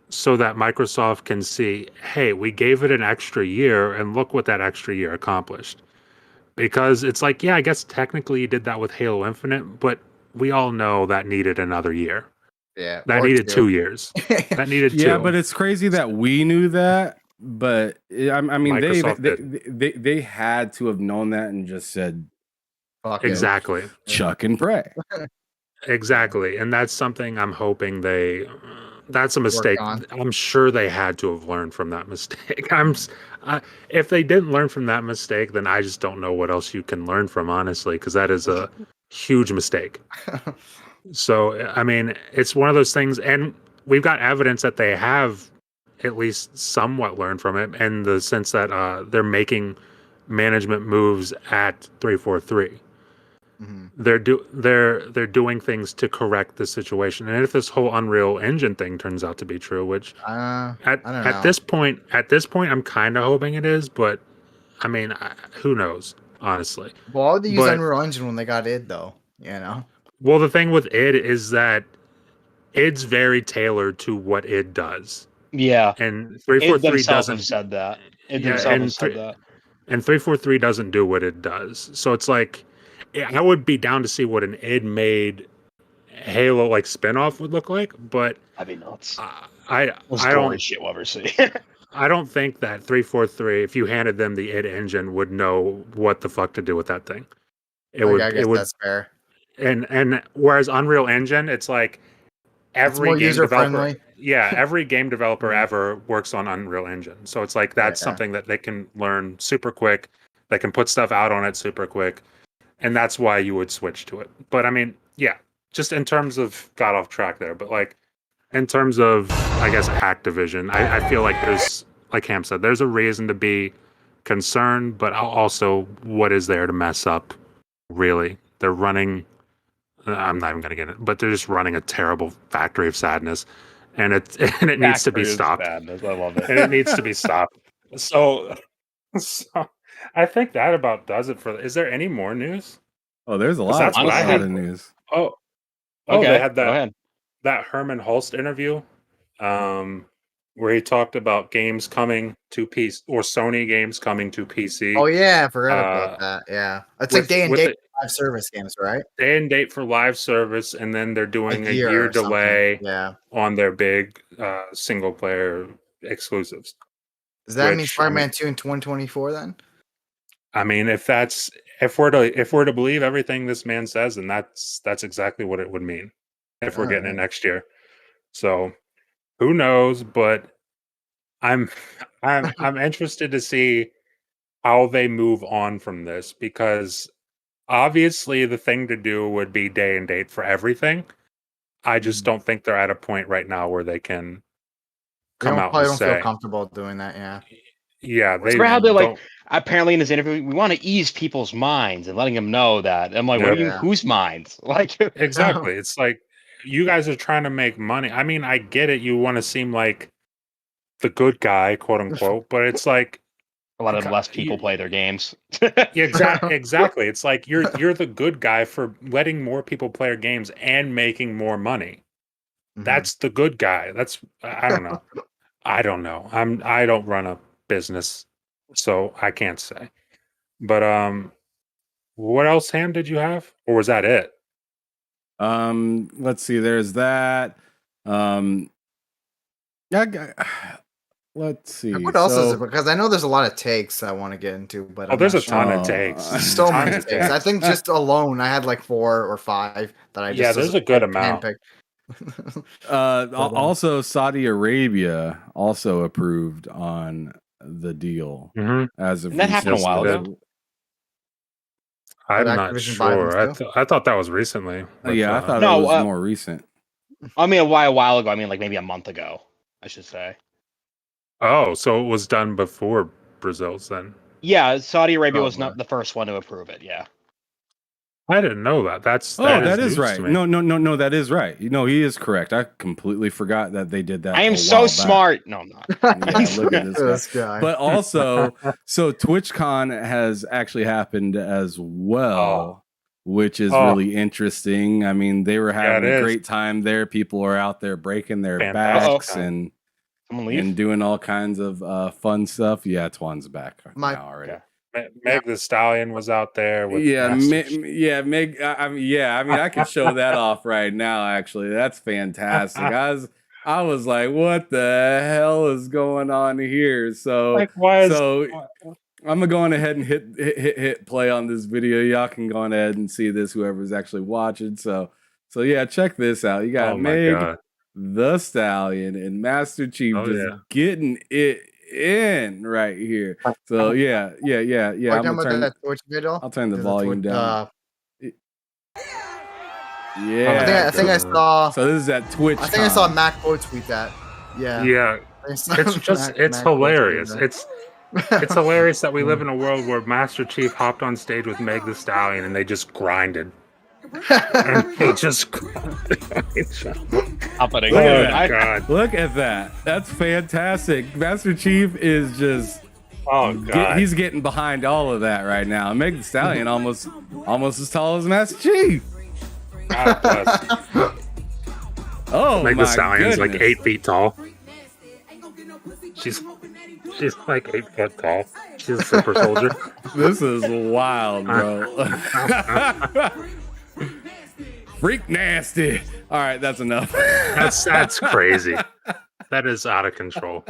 so that Microsoft can see, hey, we gave it an extra year, and look what that extra year accomplished. Because it's like, yeah, I guess technically you did that with Halo Infinite, but we all know that needed another year. Yeah. That needed 2 years. That needed 2. Yeah, but it's crazy that we knew that. But I mean, they had to have known that and just said, Fuck exactly, chuck and pray. Exactly, and that's something I'm hoping that's a mistake. I'm sure they had to have learned from that mistake. If they didn't learn from that mistake, then I just don't know what else you can learn from, honestly, because that is a huge mistake. So, I mean, it's one of those things, and we've got evidence that they have at least somewhat learned from it, in the sense that they're making management moves at 343. They're doing things to correct the situation, and if this whole Unreal Engine thing turns out to be true, which at this point I'm kind of hoping it is, but I mean, who knows? honestly. Well, why would they use But Unreal Engine when they got id though? You know. well, the thing with id is that id's very tailored to what id does, Yeah, and it 343 themselves have doesn't. said that. It Yeah, themselves have said that. and 343 doesn't do what it does. So it's like I would be down to see what an id made Halo like spinoff would look like, but That'd be nuts. I Most I gory don't shit we'll ever see. I don't think that 343, if you handed them the id engine, would know what the fuck to do with that thing. It Like, would I guess it would that's fair. and whereas Unreal Engine, it's like It's more every game user developer, friendly. yeah, every game developer Yeah. ever works on Unreal Engine. So it's like that's Yeah. something that they can learn super quick. They can put stuff out on it super quick. And that's why you would switch to it. But I mean, yeah, just in terms of got off track there, but like in terms of I guess Activision, I feel like there's like Ham said, there's a reason to be concerned, but also what is there to mess up, really? They're running I'm not even gonna get it, but they're just running a terrible factory of sadness, and it needs to be Factory of stopped. sadness, I love it. And it needs to be stopped. So, so I think that about does it for. Is there any more news? Oh, there's a 'Cause lot, that's what I lot had. of news. Oh, Okay, they had go ahead. that Herman Hulst interview, where he talked about games coming to PC or Sony games coming to PC. Oh yeah, I forgot about that. Yeah, it's like day and with date the live service games, right? day and date for live service, and then they're doing a year or something. delay Yeah. on their big single player exclusives. Does that mean Which, Spider-Man 2 in 2024 then? I mean, if we're to believe everything this man says, then that's exactly what it would mean if we're getting it next year. So who knows? But I'm I'm interested to see how they move on from this, because obviously the thing to do would be day and date for everything. I just don't think they're at a point right now where they can come out Probably and don't feel say, comfortable doing that. Yeah. yeah, they Remember how they're like, don't. apparently in this interview, we want to ease people's minds and letting them know that. I'm like, what do you mean, Yeah. whose minds? Like, Exactly. It's like you guys are trying to make money. I mean, I get it. You want to seem like the good guy, quote unquote, but it's like a lot of less people play their games. exactly. It's like you're the good guy for letting more people play your games and making more money. That's the good guy. That's I don't know. I don't know. I don't run a business, so I can't say. But what else, Ham, did you have? Or was that it? Let's see. There's that. Let's see. What else is it? Because I know there's a lot of takes I want to get into, but Oh, there's a ton of takes. So Ton many of takes. I think just alone, I had like 4 or 5 that I just Yeah, there's a good amount. Also, Saudi Arabia also approved on the deal as of And that happened a while recently. ago. I'm Did not Activision buy them sure. too? I thought that was recently. Yeah, I thought No, it was more recent. I mean, a while ago. I mean, like maybe a month ago, I should say. Oh, so it was done before Brazil's then. Yeah, Saudi Arabia was Probably. not the first one to approve it. Yeah. I didn't know that. That That is is news right. to me. No, that is right. No, he is correct. I completely forgot that they did that. I am a so while back. smart. No, I'm not. Yeah, look at this guy. guy. But also, so TwitchCon has actually happened as well, which is really interesting. I mean, they were having a great time there. People are out there breaking their backs and doing all kinds of fun stuff. Yeah, Twan's back now already. Meg the Stallion was out there with Meg. I mean, I could show that off right now. Actually, that's fantastic. I was like, what the hell is going on here? So, like, why is I'm gonna go on ahead and hit play on this video. Y'all can go on ahead and see this. Whoever's actually watching. So yeah, check this out. You got Meg the Stallion and Master Chief getting it in right here. So yeah. I'm gonna turn that Twitch video. I'll turn the volume down. I think I saw. So this is at Twitch. I think I saw Mac Bo tweet that. Yeah. It's hilarious. It's hilarious that we live in a world where Master Chief hopped on stage with Meg the Stallion and they just grinded. And they just God. Look at that. That's fantastic. Master Chief is just Oh God. He's getting behind all of that right now. And Meg Thee Stallion almost as tall as Master Chief. God bless. Oh Meg my Thee Stallion's goodness. like 8 feet tall. She's like 8 foot tall. She's a super soldier. This is wild, bro. Freak nasty. All right, that's enough. That's crazy. That is out of control.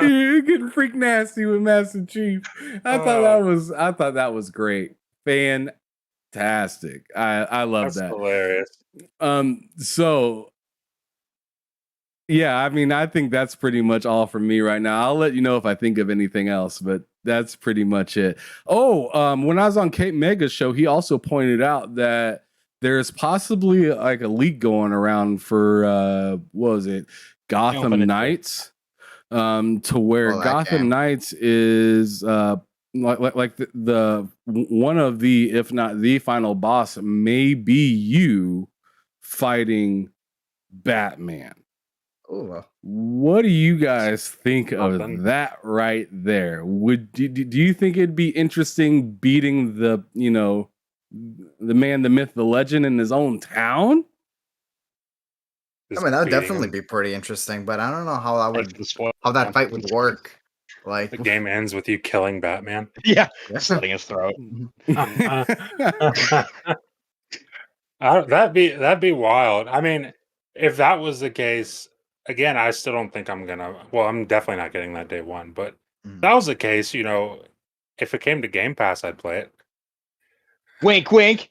You're getting freak nasty with Master Chief. I thought that was great. Fantastic. I love That's that. hilarious. So yeah, I mean, I think that's pretty much all from me right now. I'll let you know if I think of anything else, but that's pretty much it. Oh, when I was on Kate Mega's show, he also pointed out that there's possibly like a leak going around for what was it, Gotham Knights, to where Gotham Knights is like the one of the, if not the final boss, may be you fighting Batman. Ooh. What do you guys think of that right there? Do you think it'd be interesting beating the man, the myth, the legend in his own town? I mean, that would definitely be pretty interesting, but I don't know how that fight would work. Like the game ends with you killing Batman. Yeah, slitting his throat. That'd be wild. I mean, if that was the case, again, I still don't think I'm gonna. Well, I'm definitely not getting that day one. But if that was the case, if it came to Game Pass, I'd play it. Wink, wink.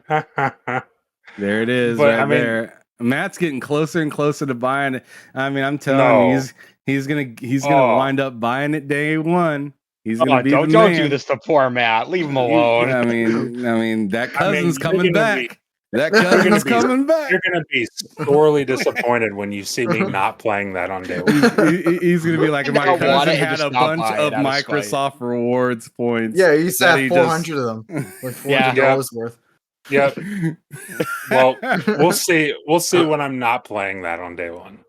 There it is, But, right I mean- there. Matt's getting closer and closer to buying it. I mean, I'm telling you, he's gonna wind up buying it day one. He's gonna be don't man. do this to poor Matt. Leave him alone. I mean, that cousin's coming back. That You're cousin's gonna be- coming back. You're gonna be sorely disappointed when you see me not playing that on day one. He's gonna be like, my I want cousin it and had just a not bunch buy it of out of spite." Microsoft rewards points. Yeah, you used to that have he 400 of them, like $400 worth. Yep. Well, we'll see. We'll see when I'm not playing that on day one.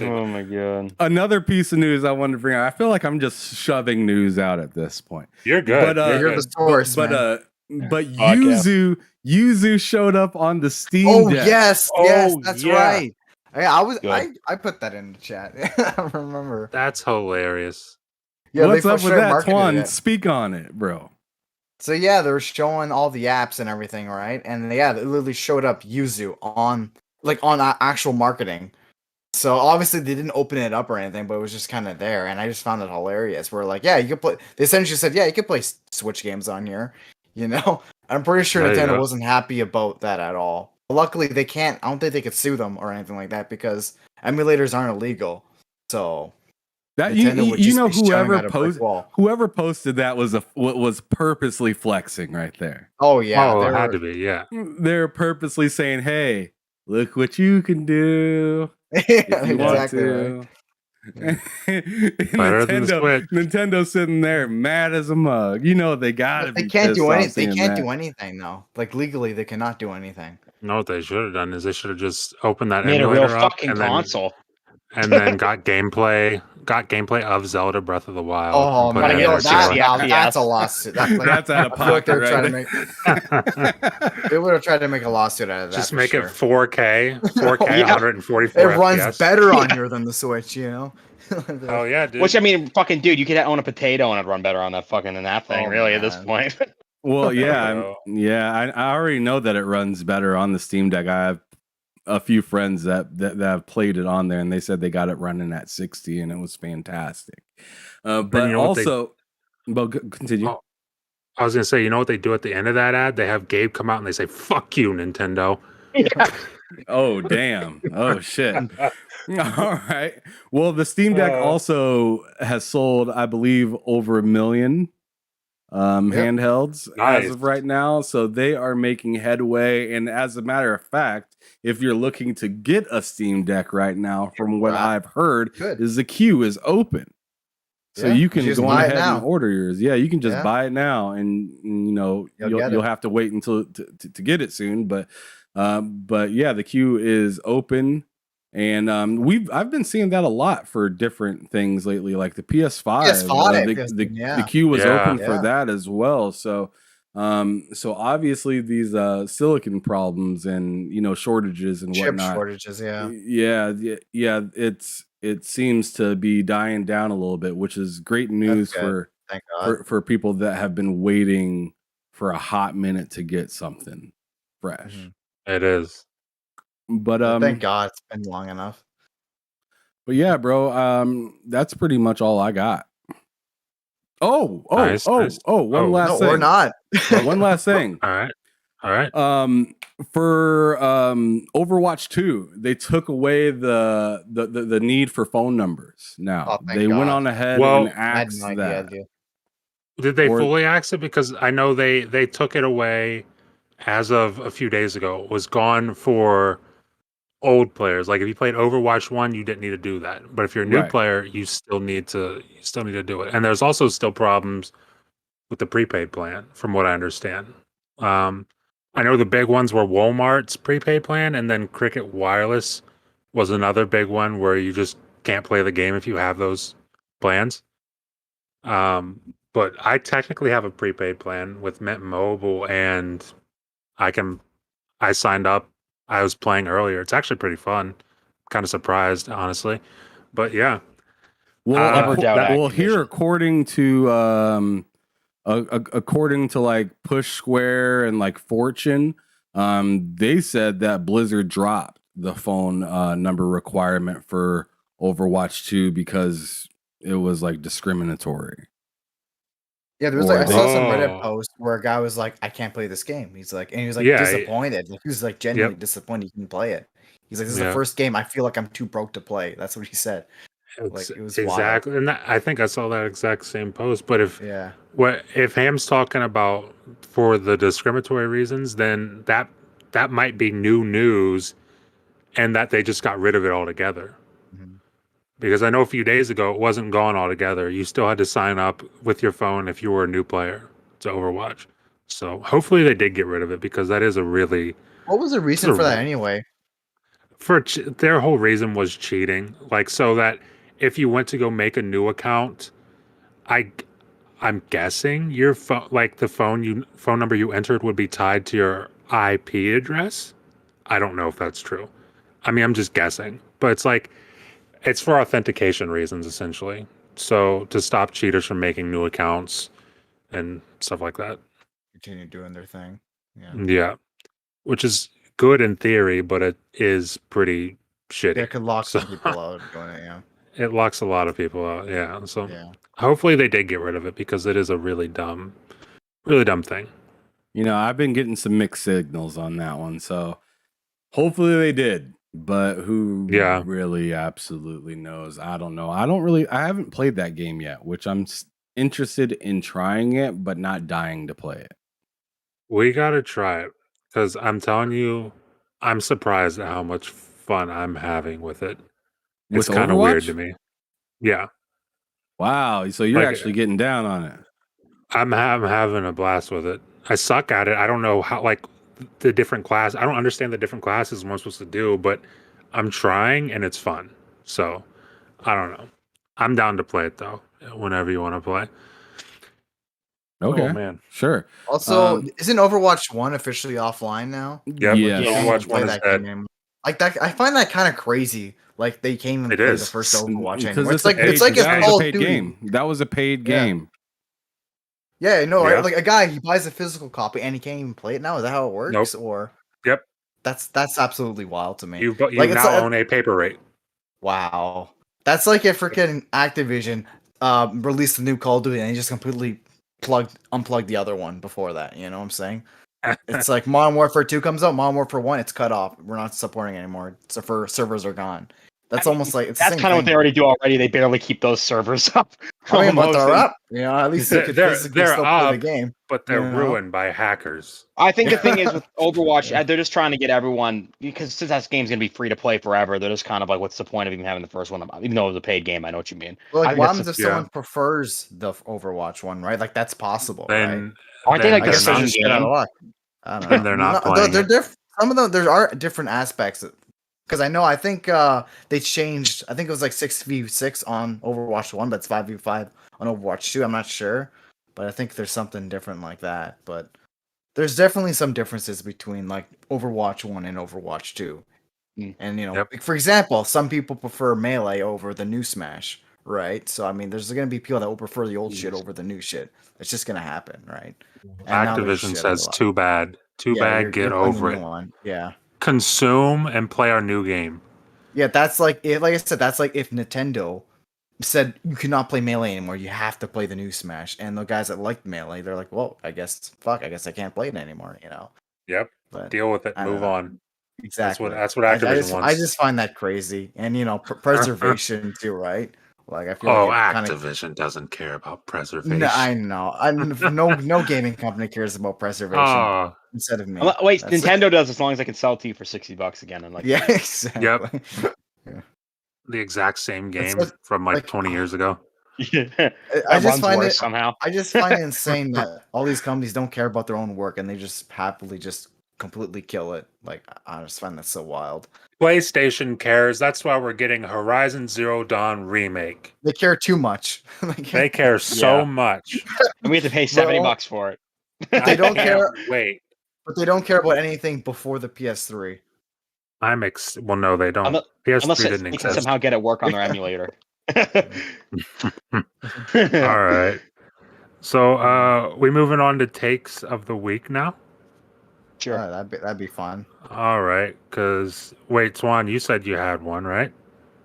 Oh my god! Another piece of news I wanted to bring out. I feel like I'm just shoving news out at this point. You're good. But, You're the source, but Podcast. Yuzu showed up on the Steam Oh Deck. yes, Oh, that's yeah. right. I Good. put that in the chat. I remember. That's hilarious. Yeah, What's they up for with sure that, marketed Twan? it. Speak on it, bro. So yeah, they were showing all the apps and everything, right? And yeah, they literally showed up Yuzu on actual marketing. So obviously they didn't open it up or anything, but it was just kind of there, and I just found it hilarious. We're like, yeah, you could play. They essentially said, yeah, you could play Switch games on here. I'm pretty sure There you Nintendo go. wasn't happy about that at all. Luckily, they can't. I don't think they could sue them or anything like that because emulators aren't illegal. So That Nintendo would you just know be staring whoever at a brick wall. whoever posted that was purposely flexing right there. Oh yeah, Oh, they it had were- to be. Yeah. They're purposely saying, "Hey, look what you can do if you want exactly. to." Right. Better than the Switch. Nintendo's sitting there mad as a mug. They gotta They be. can't pissed do off anything. They seeing can't that. do anything though. Like legally, they cannot do anything. No, what they should have done is they should have just opened that Made a emulator real up fucking and console. then got gameplay of Zelda Breath of the Wild. Oh and put man, it yo, in there, that- too. that's a lawsuit. That's out of I feel like pocket, they're trying to right? make. They would have tried to make a lawsuit out of that. Just for make sure. it 4K, 4K, Yeah. 144 It runs FPS. better on here than the Switch. Oh yeah, dude. Which I mean, fucking dude, you could own a potato and it'd run better on that fucking than that thing. Oh, really, at this man. point. Well, Bro. I already know that it runs better on the Steam Deck. I have a few friends that have played it on there, and they said they got it running at 60, and it was fantastic. But you know what also, continue. Oh, I was gonna say, you know what they do at the end of that ad? They have Gabe come out and they say, "Fuck you, Nintendo." Yeah. Oh damn! Oh shit! All right. Well, the Steam Deck also has sold, I believe, over 1 million handhelds Nice. as of right now. So they are making headway. And as a matter of fact, if you're looking to get a Steam Deck right now, from what Wow. I've heard, Good. is the queue is open. So Yeah, you can just go buy it ahead now. and order yours. Yeah, you can just Yeah. buy it now, and You'll get you'll it. have to wait until to get it soon. But yeah, the queue is open, And I've been seeing that a lot for different things lately, like the PS5. PS5, The yeah. queue was Yeah. open for that as well. So obviously these silicon problems and shortages and Chip whatnot. shortages, yeah. Yeah. It seems to be dying down a little bit, which is great That's news good. Thank God. for people that have been waiting for a hot minute to get something fresh. It is. But Thank God it's been long enough. yeah, bro. That's pretty much all I got. One Nice. last No, thing. or not. One last thing. All right. For Overwatch 2, they took away the need for phone numbers. Now Oh, thank they went God. on ahead Well, and I had axed no idea, that. dude. Did they Or- fully axe it? Because I know they took it away as of a few days ago. It was gone for old players. Like if you played Overwatch 1, you didn't need to do that. But if you're a new Right. player, you still need to do it. And there's also still problems with the prepaid plan, from what I understand. I know the big ones were Walmart's prepaid plan, and then Cricket Wireless was another big one where you just can't play the game if you have those plans. But I technically have a prepaid plan with Mint Mobile, and I signed up. I was playing earlier. It's actually pretty fun. Kind of surprised, honestly. But yeah. Well, Never doubt here, Activision. according to like Push Square and like Fortune, they said that Blizzard dropped the phone number requirement for Overwatch 2 because it was like discriminatory. Yeah, there was Or like I saw some Oh. Reddit post where a guy was like, "I can't play this game." He's like, and he was like Yeah, disappointed. Like, he was like genuinely disappointed he couldn't play it. He's like, "This is the Yeah. first game I feel like I'm too broke to play." That's what he said. Like, it was wild. Exactly. And I think I saw that exact same post. But Yeah. if Ham's talking about for the discriminatory reasons, then that might be new news, and that they just got rid of it altogether. Mhm. Because I know a few days ago it wasn't gone altogether. You still had to sign up with your phone if you were a new player to Overwatch. So hopefully they did get rid of it, because that is a really What was the reason for that anyway? their whole reason was cheating. Like, so that if you went to go make a new account, I'm guessing your phone, like the phone number you entered, would be tied to your IP address. I don't know if that's true. I mean, I'm just guessing, but it's for authentication reasons, essentially. So to stop cheaters from making new accounts and stuff like that. Continue doing their thing. Yeah. Yeah. Which is good in theory, but it is pretty shitty. It could lock some people out of doing it, yeah. It locks a lot of people out. Yeah. So Yeah. hopefully they did get rid of it, because it is a really dumb thing. I've been getting some mixed signals on that one, so hopefully they did. But who really absolutely knows? I don't know. I haven't played that game yet, which I'm interested in trying it, but not dying to play it. We gotta try it, because I'm telling you, I'm surprised at how much fun I'm having with it. It's With kind of weird Overwatch? to me. Yeah. Wow. So you're Like, actually getting down on it. I'm having a blast with it. I suck at it. I don't know how, like, the different class. I don't understand the different classes I'm supposed to do, but I'm trying, and it's fun. So I don't know. I'm down to play it though, whenever you want to play. Okay. Oh man. Sure. Also, isn't Overwatch 1 officially offline now? Yep. Yes. You can't Overwatch even play 1 is that dead. game anymore. Like that, I find that kind of crazy. Like they can't even It play is. the first Overwatch Because anymore. It's like paid- it's like that a was Call of paid Duty game. That was a paid Yeah. game. Yeah, no, Yeah. right? Like a guy, he buys a physical copy and he can't even play it now. Is that how it works? Nope. Or Yep. that's absolutely wild to me. You Like, it's now like- own a paper rate. Wow, that's like if freaking Activision released a new Call of Duty and they just completely unplugged the other one before that. You know what I'm saying? It's like Modern Warfare 2 comes out, Modern Warfare 1, it's cut off. We're not supporting it anymore. Servers are gone. That's I mean, almost like it's That's kind of what they already do already. They barely keep those servers up. I mean, but almost. they're up. You know, at least they could They're physically still play the up, game. but they're You know? ruined by hackers. I think the thing is with Overwatch, they're just trying to get everyone, because since that game's gonna be free to play forever, they're just kind of like, what's the point of even having the first one? Even though it was a paid game, I know what you mean. Well, I like, think what that's happens if yeah. someone prefers the Overwatch one, right? Like that's possible, right? Then Aren't they then like I the guess they're same just shit out of game? luck. I don't Then know. they're not No, playing they're it. different. Some of them there are different aspects Because I think they changed. I think it was like 6v6 on Overwatch 1, but it's 5v5 on Overwatch 2. I'm not sure, but I think there's something different like that. But there's definitely some differences between like Overwatch 1 and Overwatch 2. And Yep. like, for example, some people prefer Melee over the new Smash, right? So I mean, there's gonna be people that will prefer the old shit over the new shit. It's just gonna happen, right? And now there's Activision shit I says, realize. too bad. Too Yeah, bad. Get you're playing the over new it. one. Yeah. Consume and play our new game. Yeah, that's like like I said, that's like if Nintendo said you cannot play Melee anymore, you have to play the new Smash. And the guys that liked Melee, they're like, well, I guess I guess I can't play it anymore, Yep. But Deal with it. I don't Move know. on. Exactly. That's what I Activision I wants. just find that crazy, and preservation too, right? Like I feel like Oh, it kind of. Activision doesn't care about No, preservation. I know. No gaming company cares about preservation Oh, instead of me. Wait, That's Nintendo does as long as I can sell it to you for $60 again in like yeah, 3 years. exactly. Yeah. the exact same It's game from like 20 ah, years ago. Yeah, I that just runs find worse it. somehow. I just find it insane that all these companies don't care about their own work and they just happily just completely kill it. Like I just find that so wild. PlayStation cares. That's why we're getting Horizon Zero Dawn Remake. They care too much. They care so much. And we have to pay But $70 for it. But they don't care. Wait. But they don't care about anything before the PS3. Well, no, they don't. Unless, PS3 unless didn't they can exist. somehow get it work on their emulator. All right. So, we moving on to takes of the week now. Sure. That'd be fun. All right, because wait, Swan, you said you had one, right?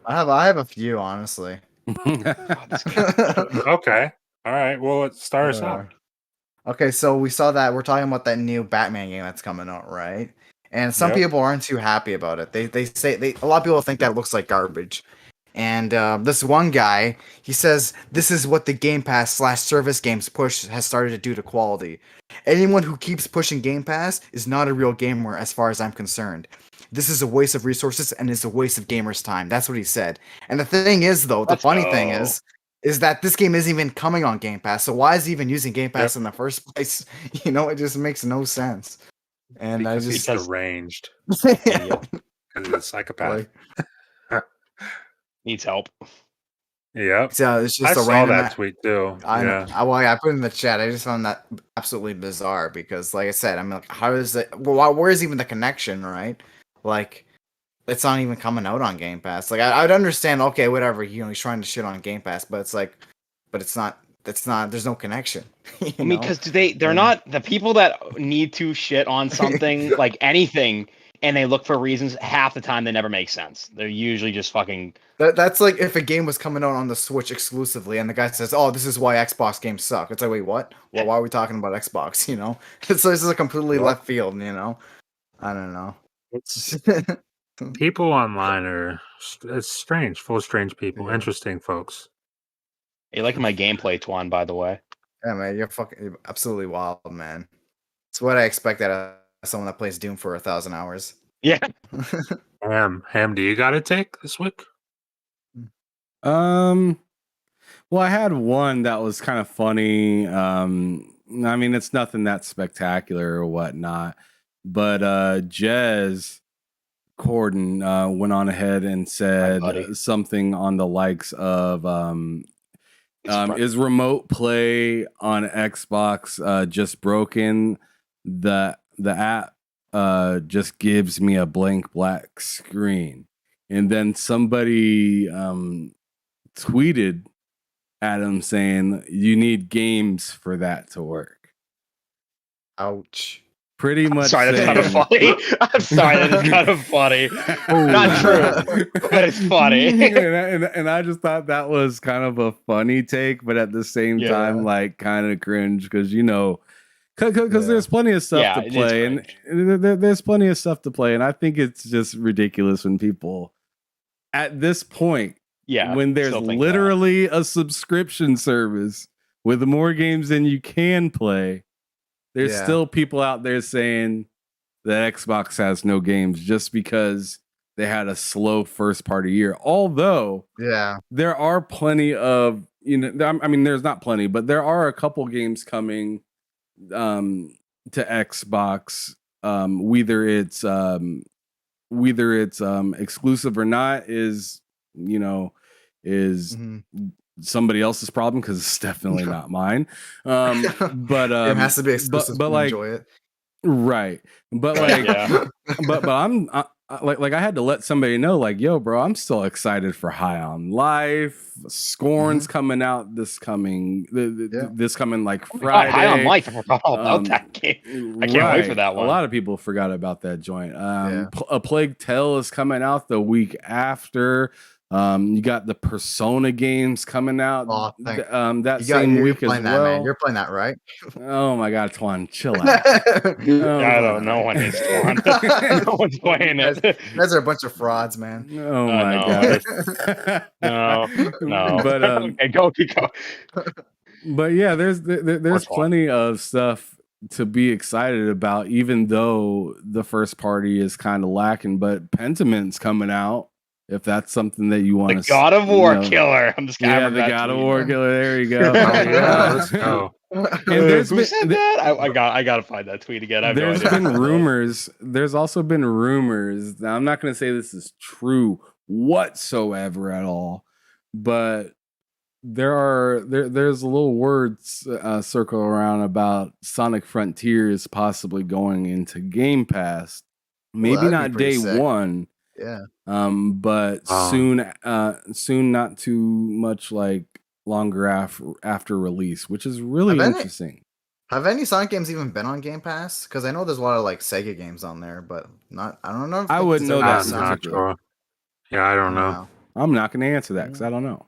I have a few, honestly. Okay. All right. Well, let's start us out. Okay, so we saw that we're talking about that new Batman game that's coming out, right? And some Yep. people aren't too happy about it. They say a lot of people think that looks like garbage. And this one guy, he says this is what the Game Pass / service games push has started to do to quality. Anyone who keeps pushing Game Pass is not a real gamer as far as I'm concerned. This is a waste of resources and is a waste of gamers' time. That's what he said. And the thing is, though, the funny thing is that this game isn't even coming on Game Pass. So why is he even using Game Pass in the first place? It just makes no sense. And because I he's just deranged. yeah. Because he's a psychopath. Needs help. Yep. So it's just I a saw random. that tweet too. I know. Yeah. I put it in the chat. I just found that absolutely bizarre because, like I said, I mean, like, how is it? Well, where's even the connection, right? Like, it's not even coming out on Game Pass. Like, I'd understand. Okay, whatever. He's trying to shit on Game Pass, but it's like, but it's not. It's not. There's no connection. I mean, because they're not the people that need to shit on something like anything, and they look for reasons. Half the time, they never make sense. They're usually just fucking. That's like if a game was coming out on the Switch exclusively, and the guy says, "Oh, this is why Xbox games suck." It's like, wait, what? Well, why are we talking about Xbox? This is a completely left field. I don't know. It's people online it's strange, full of strange people, interesting folks. You like my gameplay, Twan, by the way. Yeah, man, you're fucking absolutely wild, man. It's what I expect out of someone that plays Doom for 1,000 hours. Yeah. Ham, do you got to take this week? Well, I had one that was kind of funny. I mean, it's nothing that spectacular or whatnot, but Jez Corden went on ahead and said something on the likes of is remote play on Xbox just broken? The app just gives me a blank black screen. And then somebody tweeted at him saying, "You need games for that to work." Ouch. Pretty much. Sorry, that's kind of funny. I'm sorry, that is kind of funny. Not true, but it's funny. and I just thought that was kind of a funny take, but at the same time, like kind of cringe because because there's plenty of stuff to play, and there's plenty of stuff to play, and I think it's just ridiculous when people at this point, when there's literally a subscription service with more games than you can play. There's still people out there saying that Xbox has no games just because they had a slow first party year. Although, there are plenty of, I mean, there's not plenty, but there are a couple games coming to Xbox. Whether it's whether it's exclusive or not is is Mhm. somebody else's problem because it's definitely not mine. But It has to be but exclusive but to like enjoy it. right, but like Yeah. but like I had to let somebody know, like, yo, bro, I'm still excited for High on Life. Scorn's coming out this coming like Oh my God, High on Friday. Life. I forgot all about that game. I can't wait for Right, that a one. lot of people forgot about that joint. Yeah. A Plague Tale is coming out the week after. You got the Persona games coming out Oh, that same you're week as playing that, man. well. You're playing that, right? Oh my God, Twan, chill out. I don't know. No one is Twan. No one's playing You it. guys are a bunch of frauds, man. Oh my no, God. no. But Okay, go. but yeah, there's Twan. plenty of stuff to be excited about, even though the first party is kind of lacking. But Pentament's coming out. If that's something that you want The to, God of War killer. I'm just yeah, the God of War killer. There you go. Oh yeah, let's go. And there's Who been said that? I gotta find that tweet again. I have there's no idea. been rumors. There's also been rumors. Now, I'm not going to say this is true whatsoever at all, but there's a little words circle around about Sonic Frontiers possibly going into Game Pass. Maybe that'd be not pretty day sick. one. Yeah. But soon, not too much like longer after release, which is really interesting. Have any Sonic games even been on Game Pass? Because I know there's a lot of like Sega games on there, but I don't know. I wouldn't know that in I'm not particular. sure. Yeah, I don't know. I'm not going to answer that because I don't know.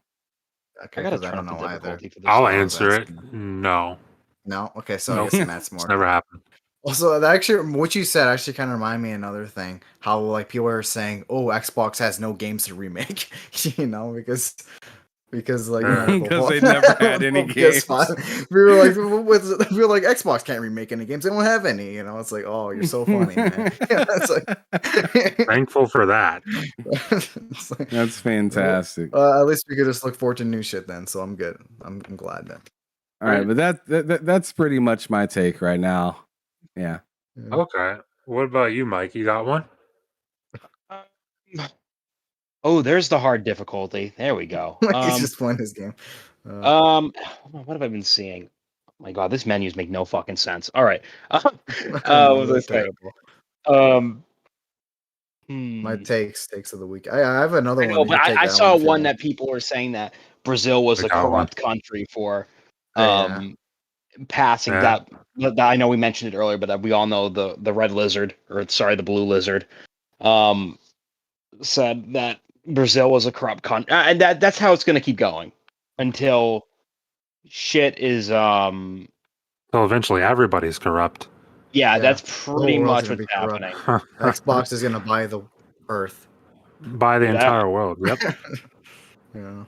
Okay, I gotta because I turn don't up the know either. difficulty for this. I'll one. answer it. No. No? Okay, so I Nope. guess Matt's more. It's never happened. Also, that actually, what you said actually kind of reminded me of another thing. How like people are saying, "Oh, Xbox has no games to remake," because like because they never had any games. We were like Xbox can't remake any games; they don't have any. It's like, oh, you're so funny, man. It's like Thankful for that. like, that's fantastic. At least we could just look forward to new shit then. So I'm good. I'm glad then. All right, but that's pretty much my take right now. Yeah. Okay. What about you, Mike? You got one? Oh, there's the hard difficulty. There we go. He's just playing his game. What have I been seeing? Oh my God, this menus make no fucking sense. All right. What was I saying? My takes of the week. I have another one. But I saw one that people were saying that Brazil was a corrupt country for passing that. I know we mentioned it earlier, but we all know the red lizard, or sorry, the blue lizard, said that Brazil was a corrupt country, and that's how it's going to keep going until shit is. So eventually, everybody's corrupt. Yeah, that's pretty much what's happening. Xbox is going to buy the Earth. Buy the entire world. Yep. Yeah.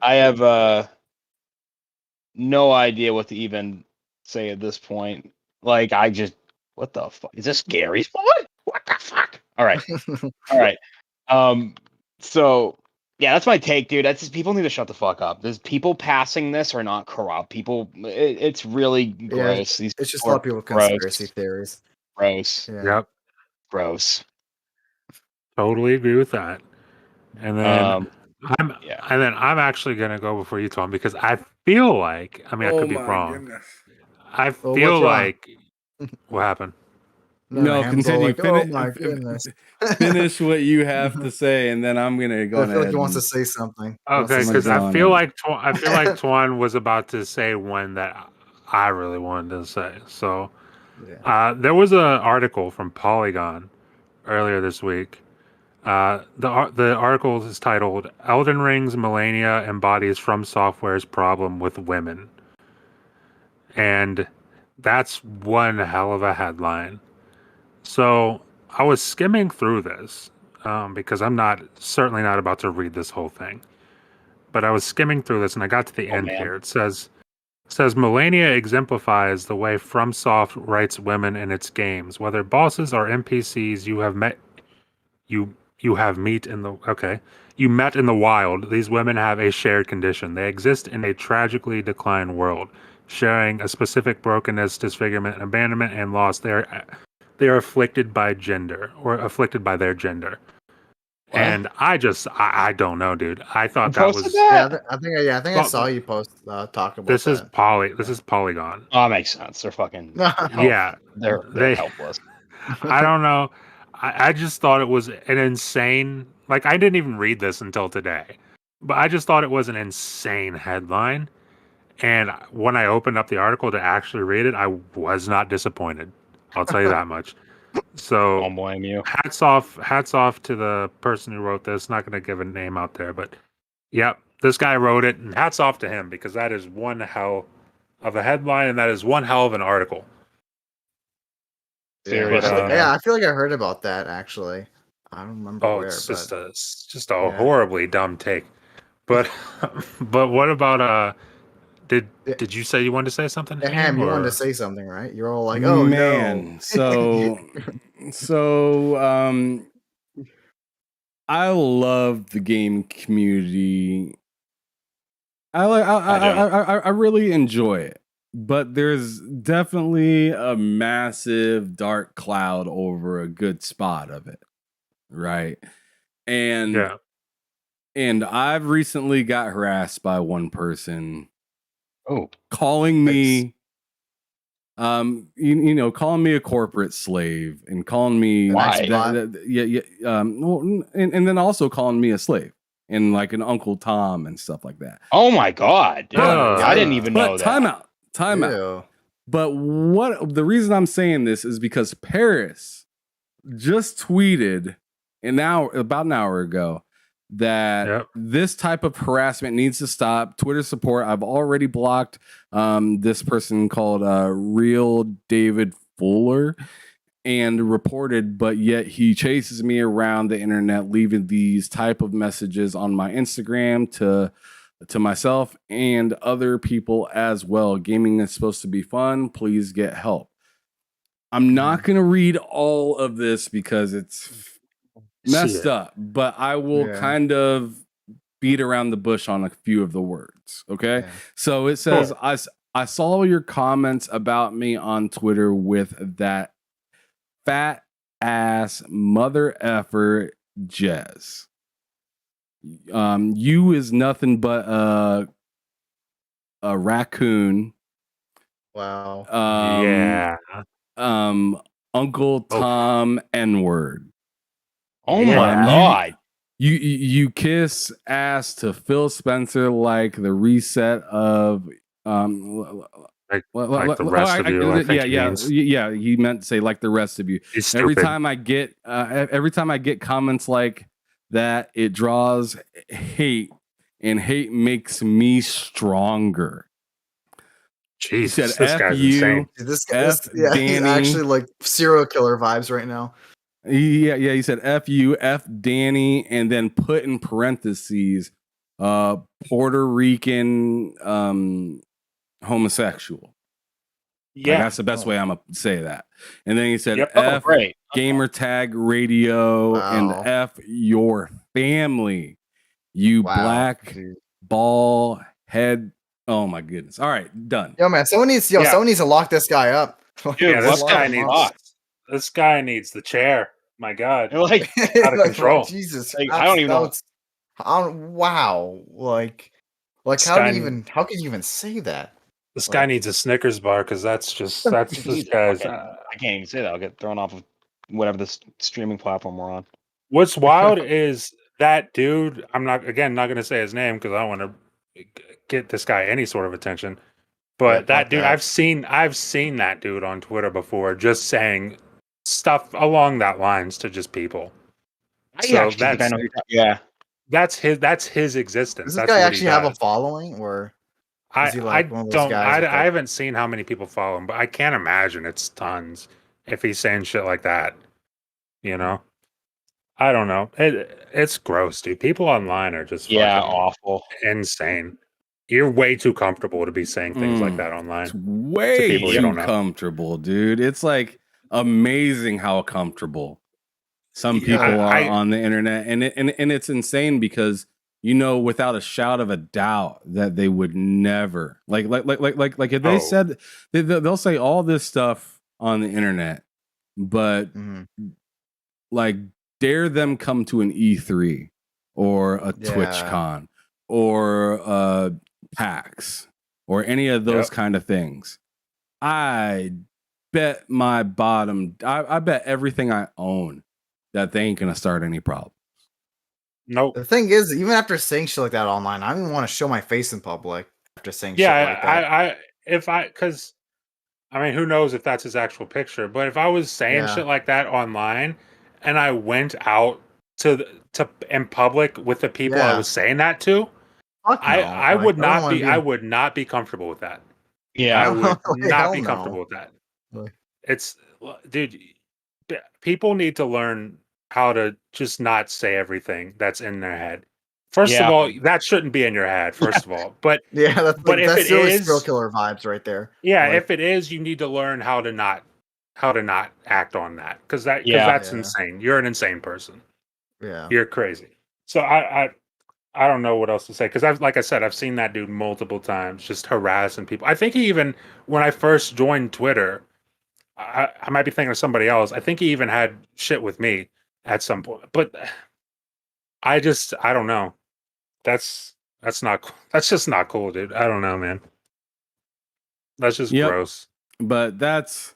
I have no idea what to even say at this point. Like, what the fuck? Is this scary? What the fuck? All right. So yeah, that's my take, dude. That's just, people need to shut the fuck up. There's people passing this are not corrupt. People, it's really gross. It's just a lot of people conspiracy theories. Gross. Yeah. Yep. Gross. Totally agree with that. And then I'm actually gonna go before you, Tom, because I feel like I could be wrong. Goodness. I feel like what happened? No, continue. Like, oh my goodness. Finish what you have to say, and then I'm gonna go. I feel like he wants to say something. Okay, because I feel like Twan was about to say one that I really wanted to say. So, there was an article from Polygon earlier this week. The article is titled "Elden Ring's Millennia Embodies From Software's Problem with Women," and that's one hell of a headline. So I was skimming through this because I'm certainly not about to read this whole thing. But I was skimming through this and I got to the end here. It says Millennia exemplifies the way FromSoft writes women in its games. Whether bosses or NPCs you met in the wild, these women have a shared condition. They exist in a tragically declined world, sharing a specific brokenness, disfigurement, abandonment, and loss. they are afflicted by gender or afflicted by their gender. What? And I don't know, dude. I Who thought that posted was that? I think I well, saw you post talk about this is that. This is Polygon. Oh, that makes sense. They're fucking Yeah, they're they. helpless. I don't know. I just thought it was an insane. Like I didn't even read this until today, but I just thought it was an insane headline. And when I opened up the article to actually read it, I was not disappointed. I'll tell you that much. So Don't blame you. hats off to the person who wrote this. Not going to give a name out there, but yep, this guy wrote it, and hats off to him because that is one hell of a headline, and that is one hell of an article. Seriously, yeah, I feel like I heard about that actually. I don't remember Oh, where, it's but just a yeah. horribly dumb take. But but what about did Yeah. did you say you wanted to say something? Yeah, Ham, you wanted to Or say something, right? You're all like, "Oh Man, no." so I love the game community. I really enjoy it, but there's definitely a massive dark cloud over a good spot of it, right? And yeah, and I've recently got harassed by one person oh, calling me you know, calling me a corporate slave and calling me Why? and then also calling me a slave and like an Uncle Tom and stuff like that. oh my god, dude! But- I didn't even know But that. time out. Ew. But what the reason I'm saying this is because Paris just tweeted about an hour ago that Yep. this type of harassment needs to stop. Twitter support. I've already blocked this person called Real David Fuller and reported, but yet he chases me around the internet, leaving these type of messages on my Instagram to myself and other people as well. Gaming is supposed to be fun. Please get help. I'm not going to read all of this because it's messed up, but I will Yeah. kind of beat around the bush on a few of the words. Okay. Yeah. So it says, Sure. I saw your comments about me on Twitter with that fat ass mother effer Jez. You is nothing but a raccoon. Wow. Yeah. Uncle Tom N-word. Oh Yeah. my god! You kiss ass to Phil Spencer like the reset of Like the rest of you, I think he means. yeah. He meant to say like the rest of you. He's Every stupid. time I get comments like that, it draws hate, and hate makes me stronger. He said, Jesus, this "F guy's you, insane. This guy, F he's Danny." actually like serial killer vibes right now. Yeah. He said, "F you, F Danny," and then put in parentheses, Puerto Rican homosexual. Like, Yeah. that's the best way I'm gonna say that. And then he said, Yep. "F Great. gamer tag radio and Wow. F your family, you Wow. black Dude. ball head." Oh my goodness! All right, done. Yo, man, someone needs to lock this guy up. Dude, Yeah, this what guy the needs fuck? this guy needs the chair. My God. You're like, Out of control. Jesus, Like, I don't even know. Wow, like This how guy- do you even say that? This guy needs a Snickers bar because that's this Jesus, guy's. fucking- I can't even say that. I'll get thrown off of whatever this streaming platform we're on. What's wild is that dude. I'm not going to say his name because I don't want to get this guy any sort of attention. But Yeah, that fuck dude, that. I've seen that dude on Twitter before, just saying stuff along that lines to just people. I So actually think I know who you're talking. Yeah. That's his existence. Does this That's guy what actually he have a does. following, or I is he like one of those don't. guys with, I like- haven't seen how many people follow him, but I can't imagine it's tons if he's saying shit like that. You know, I don't know. It's gross, dude. People online are just Yeah, fucking awful. insane. You're way too comfortable to be saying things like that It's online. way people you too don't know. comfortable, dude. It's like amazing how comfortable some Yeah, people are I- on the internet, and it's insane because you know without a shout of a doubt that they would never like if they Oh. said they'll say all this stuff on the internet, but Mhm. like dare them come to an E3 or a Yeah. TwitchCon or PAX or any of those Yep. kind of things. I bet my bottom, I bet everything I own that they ain't gonna start any problem. Nope. The thing is, even after saying shit like that online, I don't even want to show my face in public after saying shit Yeah, like that. because I mean, who knows if that's his actual picture? But if I was saying Yeah. shit like that online, and I went out to in public with the people I Yeah. was saying that to, Fuck I no. I Like, would I wouldn't not want to be be I in. would not be comfortable with that. Yeah. I would Like, not hell be no. comfortable with that. Like, It's dude, people need to learn how to just not say everything that's in their head. First of Yeah. all, that shouldn't be in your head, first of all. yeah, that's But like if it that's really serial is, killer vibes right there. yeah, Like, if it is, you need to learn how to not act on that because Yeah. that's Yeah. insane. You're an insane person. yeah. You're crazy. So I don't know what else to say because like I said, I've seen that dude multiple times just harassing people. I think he even when I first joined Twitter, I might be thinking of somebody else. I think he even had shit with me at some point, but I don't know. That's not that's just not cool, dude. I don't know, man. That's just Yep. gross. But that's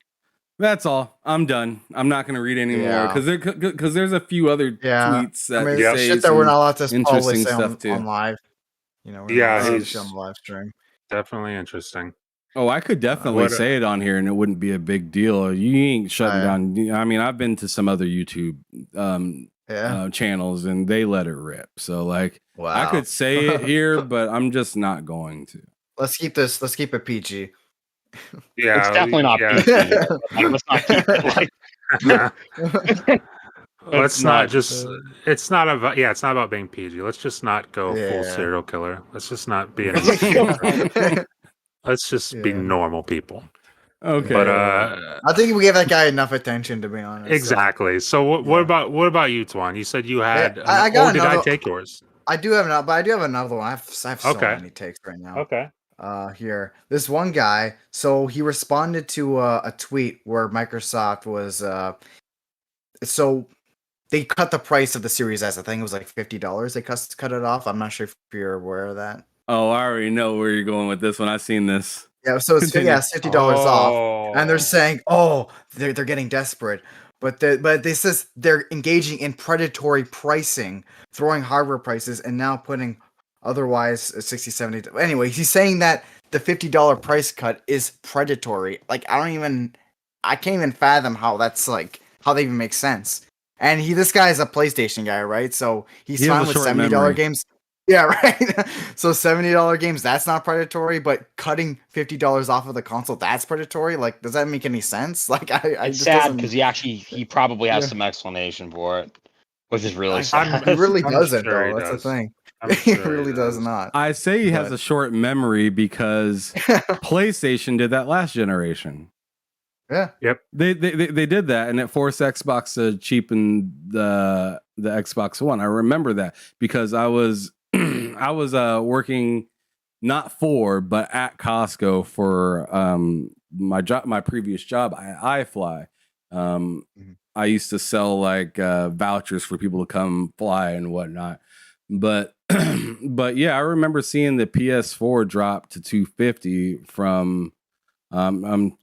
all. I'm done. I'm not gonna read anymore Yeah. because there's a few other Yeah. tweets I that mean, Yep. say shit that we're some not allowed to probably interesting say stuff on too. live. You know, we're not Yeah, allowed to say he's shit on the live stream. definitely interesting. Oh, I could definitely What? say it on here and it wouldn't be a big deal. You ain't shutting yeah. down. I mean, I've been to some other YouTube Yeah. channels and they let it rip. So like, I Wow. could say it here, but I'm just not going to. Let's keep it PG. Yeah, It's definitely not yeah. PG here. Like, let's not keep it like. Let's It's not not. just. It's not about. Yeah, it's not about being PG. Let's just not go full Yeah. serial killer. Let's just not be an insane person. Let's just be Yeah. normal people. Okay. But I think we gave that guy enough attention, to be honest. so, exactly. So what yeah. what about you, Twan? You said you Yeah, had. I got or did I another. take yours? I do have another, but I do have another one. I have so Okay. many takes right now. Okay. Here, this one guy. So he responded to a tweet where Microsoft was. So they cut the price of the Series S. I think it was like $50. They cut it off. I'm not sure if you're aware of that. Oh, I already know where you're going with this one. I've seen this. Yeah, so it's Continue. $50 off, and they're saying, "Oh, they're getting desperate," but they says they're engaging in predatory pricing, throwing hardware prices, and now putting otherwise 60, 70. Anyway, he's saying that the $50 price cut is predatory. Like I can't even fathom how that's like how they even make sense. And this guy is a PlayStation guy, right? So he's He has fine a with short $70 memory. games. Yeah, right. So $70 games, that's not predatory, but cutting $50 off of the console, that's predatory. Like, does that make any sense? Like, I It's just sad doesn't. because he probably has Yeah. some explanation for it, which is really I'm- sad. He really I'm doesn't, sure he though. That's the does. thing. I'm He sure really does not. I say he has But- a short memory because PlayStation did that last generation. Yeah. Yep. They did that, and it forced Xbox to cheapen the Xbox One. I remember that because I was I was working not for but at Costco for my previous job. I fly. Mhm. I used to sell like vouchers for people to come fly and whatnot. But but yeah, I remember seeing the PS4 drop to 250 from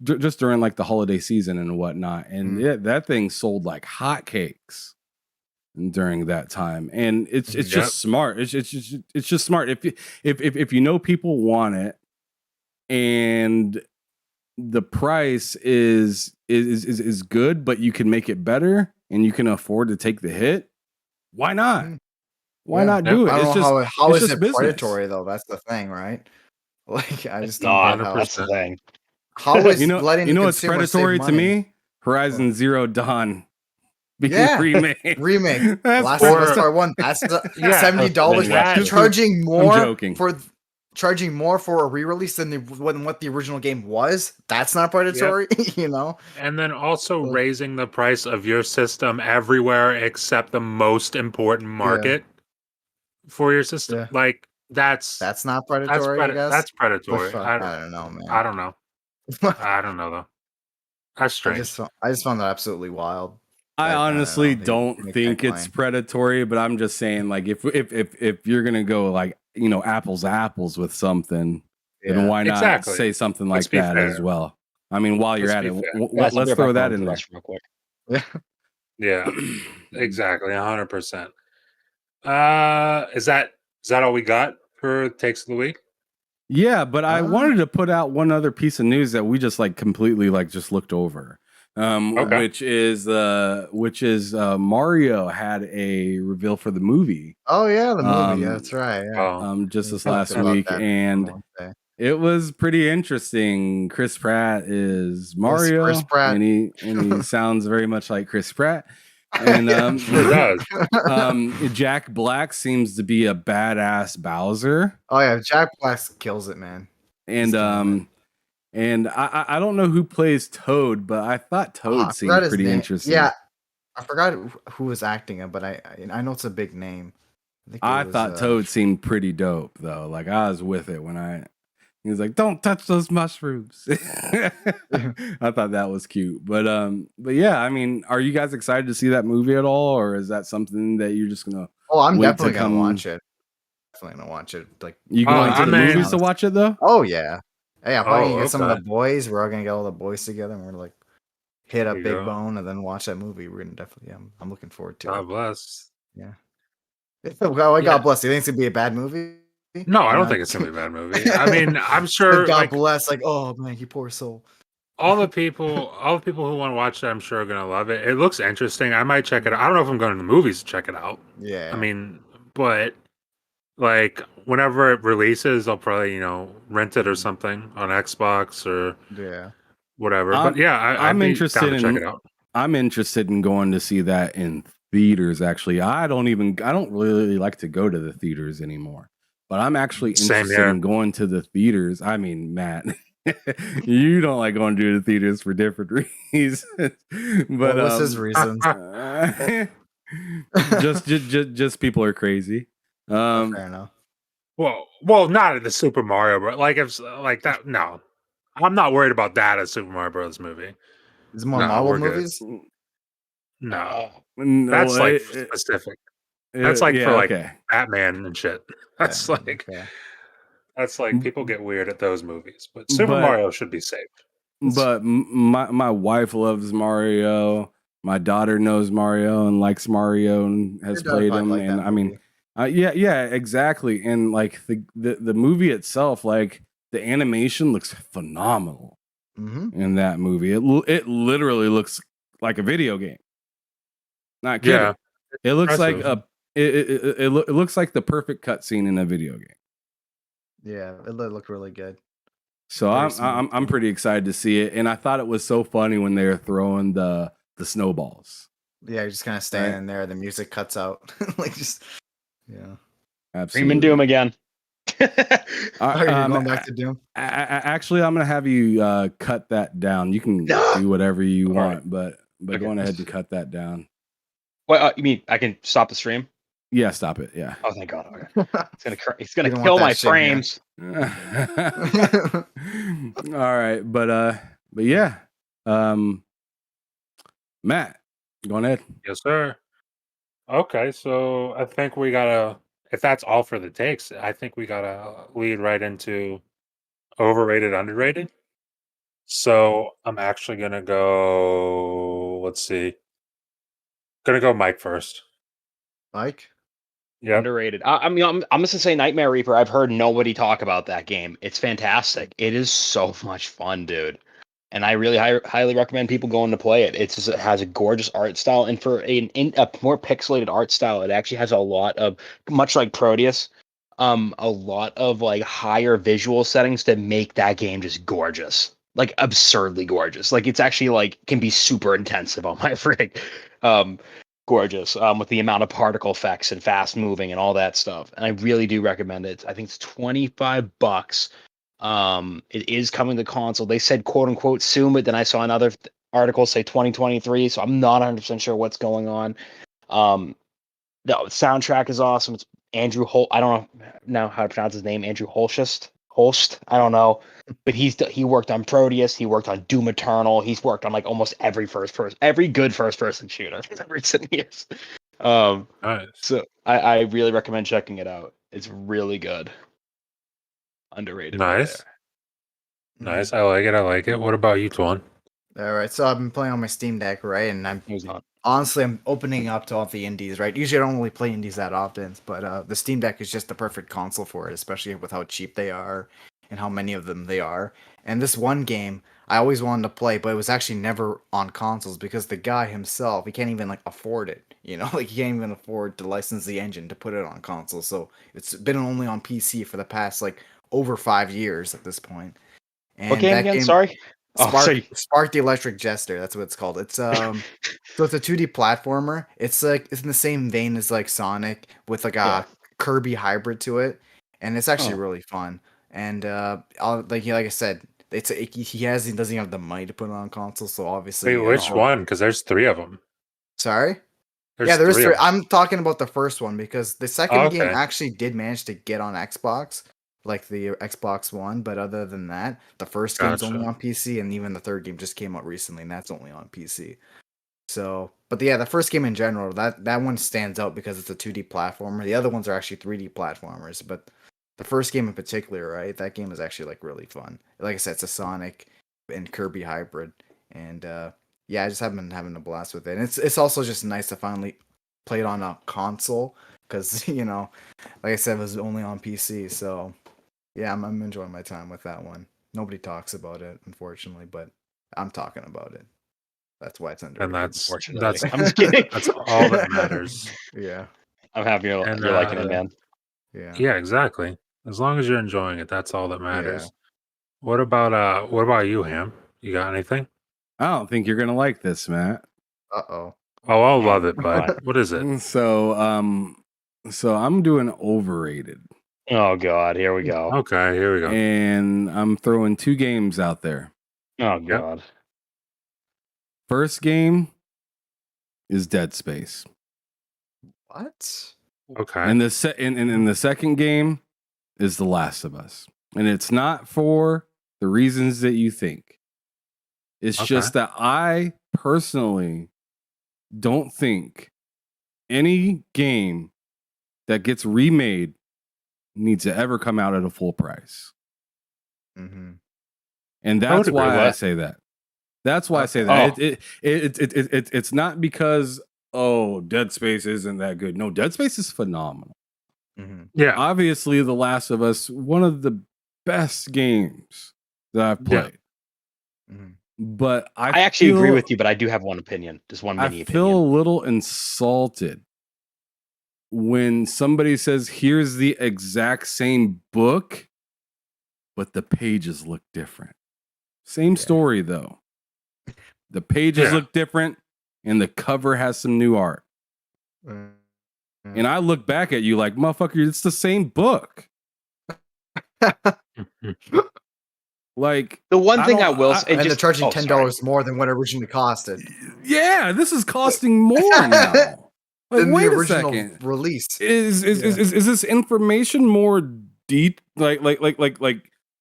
just during like the holiday season and whatnot, and that thing sold like hotcakes during that time, and it's Yep. just smart. It's just smart if you know people want it, and the price is good, but you can make it better, and you can afford to take the hit. Why not? Mm. Why Yeah. not do it? I don't It's know just how it's is just it business. predatory though? That's the thing, right? Like, I It's just don't get not. how. That's the thing. How is You know letting the what's consumer save predatory to money? me? Horizon Zero Dawn being Yeah. remade. Remake. That's Last of Us for- Part 1. That's Yeah, $70. that- Charging more joking. charging more for a re-release than what the original game was. That's not predatory, you know. And then also So- raising the price of your system everywhere except the most important market for your system. Yeah. Like that's That's not predatory, I guess. that's But predatory. fuck, I don't know, man. I don't know. I don't know though. That's strange. I just found that absolutely wild. I That, honestly don't know, don't think it's predatory, but I'm just saying, like, if you're gonna go like apples to apples with something, then why not Exactly. say something Let's like be that fair. as well? I mean, while you're Let's at be it, fair. Guys, I'll be let's right throw back that over in to the there. restroom real quick. Yeah, exactly, 100%. Is that all we got for takes of the week? Yeah, but I wanted to put out one other piece of news that we just like completely like just looked over. Okay. Which is Mario had a reveal for the movie. Oh yeah, the movie. Yeah, that's right. Yeah. Oh, Just this We talked last about week, that and one day. it was pretty interesting. Chris Pratt is Mario, Chris Pratt. and he sounds very much like Chris Pratt. And sure does. Jack Black seems to be a badass Bowser. Oh yeah, Jack Black kills it, man. He's killing it. And I don't know who plays Toad, but I thought Toad I seemed forgot his pretty name. interesting. Yeah, I forgot who was acting him, but I know it's a big name. I thought Toad seemed pretty dope though. Like I was with it when he was like, "Don't touch those mushrooms." I thought that was cute. But yeah, I mean, are you guys excited to see that movie at all, or is that something that you're just gonna? Oh, I'm wait definitely to gonna come? watch it. Definitely gonna watch it. Like You going to I the mean- movies to watch it though? Oh yeah. Hey, I'm probably gonna get some of okay. the boys. We're all gonna get all the boys together, and we're gonna like hit There up you Big go. Bone and then watch that movie. We're gonna definitely. I'm looking forward to it. God bless. Yeah. Well, God bless. You think it's gonna be a bad movie? No, I don't think it's gonna be a bad movie. I mean, I'm sure. God like, bless. Like, oh man, you poor soul. all the people who want to watch it, I'm sure are gonna love it. It looks interesting. I might check it out. I don't know if I'm going to the movies to check it out. Yeah. I mean, but like whenever it releases, I'll probably rent it or something on Xbox or Yeah. whatever. But yeah, I'm I'd be interested down to check in. it out. I'm interested in going to see that in theaters. Actually, I don't really like to go to the theaters anymore. But I'm actually Same interested here. in going to the theaters. I mean, Matt, you don't like going to the theaters for different reasons. But What's his reasons? just people are crazy. Fair enough. Well, not at the Super Mario, but like if like that. No, I'm not worried about that as Super Mario Bros. Movie. Is it more No, Marvel we're good. movies? No, No, that's like specific. That's like for like okay. Batman and shit. That's Okay. that's like people get weird at those movies, but Super Mario should be safe. But my wife loves Mario. My daughter knows Mario and likes Mario and has played him. Like and I mean, yeah, exactly. And like the movie itself, like the animation looks phenomenal in that movie. It literally looks like a video game. Not kidding. Yeah, it looks impressive. like it looks like the perfect cutscene in a video game. Yeah, it looked really good. So I'm pretty excited to see it, and I thought it was so funny when they were throwing the snowballs. Yeah, you're just kind of standing there. The music cuts out, like just yeah. Absolutely. Dream and Doom again. Are you going back to Doom? Actually, I'm gonna have you cut that down. You can do whatever you want, but Okay. go on ahead and cut that down. What you mean? I can stop the stream? Yeah, stop it. Yeah. Oh, thank God. Okay. It's gonna You don't kill want my that shit, man. frames. All right, but yeah, Matt, go on ahead. Yes, sir. Okay, so I think we gotta. If that's all for the takes, I think we gotta lead right into overrated, underrated. So I'm actually gonna go. Let's see. Gonna go Mike first. Mike? Yeah. Underrated. I mean, I'm just gonna say Nightmare Reaper. I've heard nobody talk about that game. It's fantastic. It is so much fun, dude. And I really highly recommend people going to play it. It has a gorgeous art style, and for a more pixelated art style, it actually has a lot of, much like Proteus, a lot of like higher visual settings that make that game just gorgeous, like absurdly gorgeous. Like it's actually like can be super intensive on my frig. Gorgeous with the amount of particle effects and fast moving and all that stuff. And I really do recommend it. I think it's $25. It is coming to console. They said quote unquote soon, but then I saw another article say 2023, so I'm not 100% sure what's going on. The soundtrack is awesome. It's Andrew Holt. I don't know how to pronounce his name. Andrew Holshust. Holst. I don't know, but he worked on Proteus. He worked on Doom Eternal. He's worked on like almost every good first person shooter in recent years. Nice. So I really recommend checking it out. It's really good. Underrated right Nice. there. Nice. I like it. What about you, Twan? All right, so I've been playing on my Steam Deck, right? And Who's not? honestly, I'm opening up to all the indies, right? Usually I don't really play indies that often, but the Steam Deck is just the perfect console for it, especially with how cheap they are and how many of them they are. And this one game I always wanted to play, but it was actually never on consoles because the guy himself, he can't even like afford it, like he can't even afford to license the engine to put it on console. So it's been only on PC for the past like over 5 years at this point. What And game that again? game Sorry. Spark the Electric Jester, that's what it's called. It's so it's a 2D platformer. It's in the same vein as like Sonic with like a Yeah. Kirby hybrid to it, and it's actually Oh. really fun. And like I said, he doesn't have the money to put it on console, so obviously Wait, which one? Because there's 3 of them. Sorry? There's Yeah, there is 3 three. of them. I'm talking about the first one because the Oh, second game okay. actually did manage to get on Xbox, like the Xbox One. But other than that, the first game's only Gotcha. on PC, and even the third game just came out recently, and that's only on PC. So, but yeah, the first game in general, that one stands out because it's a 2D platformer. The other ones are actually 3D platformers, but the first game in particular, right? That game is actually like really fun. Like I said, it's a Sonic and Kirby hybrid, and yeah, I just have been having a blast with it. And it's also just nice to finally play it on a console because like I said, it was only on PC. So yeah, I'm enjoying my time with that one. Nobody talks about it, unfortunately, but I'm talking about it. That's why it's And underrated. Unfortunately, that's I'm just kidding. that's all that matters. Yeah, I'm happy you're, And you're liking it, man. yeah, yeah, exactly. As long as you're enjoying it, that's all that yeah. matters. What about you, Ham? You got anything? I don't think you're gonna like this, Matt. Uh-oh. Oh, I'll Oh, love it, bud. fine. What is it? So I'm doing overrated, Oh God, here we go. Okay, here we go. and I'm throwing 2 games out there. Oh Yep. God. First game is Dead Space, What? Okay. and the second game is The Last of Us. And it's not for the reasons that you think. It's Okay. just that I personally don't think any game that gets remade needs to ever come out at a full price. Mm-hmm. And I would that's agree with why I that. say that. That's why I say Okay. that. It's not because Dead Space isn't that good. No, Dead Space is phenomenal. Mm-hmm. Yeah. Obviously, The Last of Us, one of the best games that I've Yeah. played. Mm-hmm. But I actually agree with you, but I do have one opinion, just one I mini feel a opinion. little insulted when somebody says, "Here's the exact same book, but the pages look different." Same Yeah. story though. The pages Yeah. look different, and the cover has some new art. And I look back at you like, motherfucker, it's the same book. Like, The one thing I don't- will say, And they're charging oh, $10 more than what it originally costed. yeah, this is costing more now. Like, Than the wait a original second. release. Is this information more deep? Like,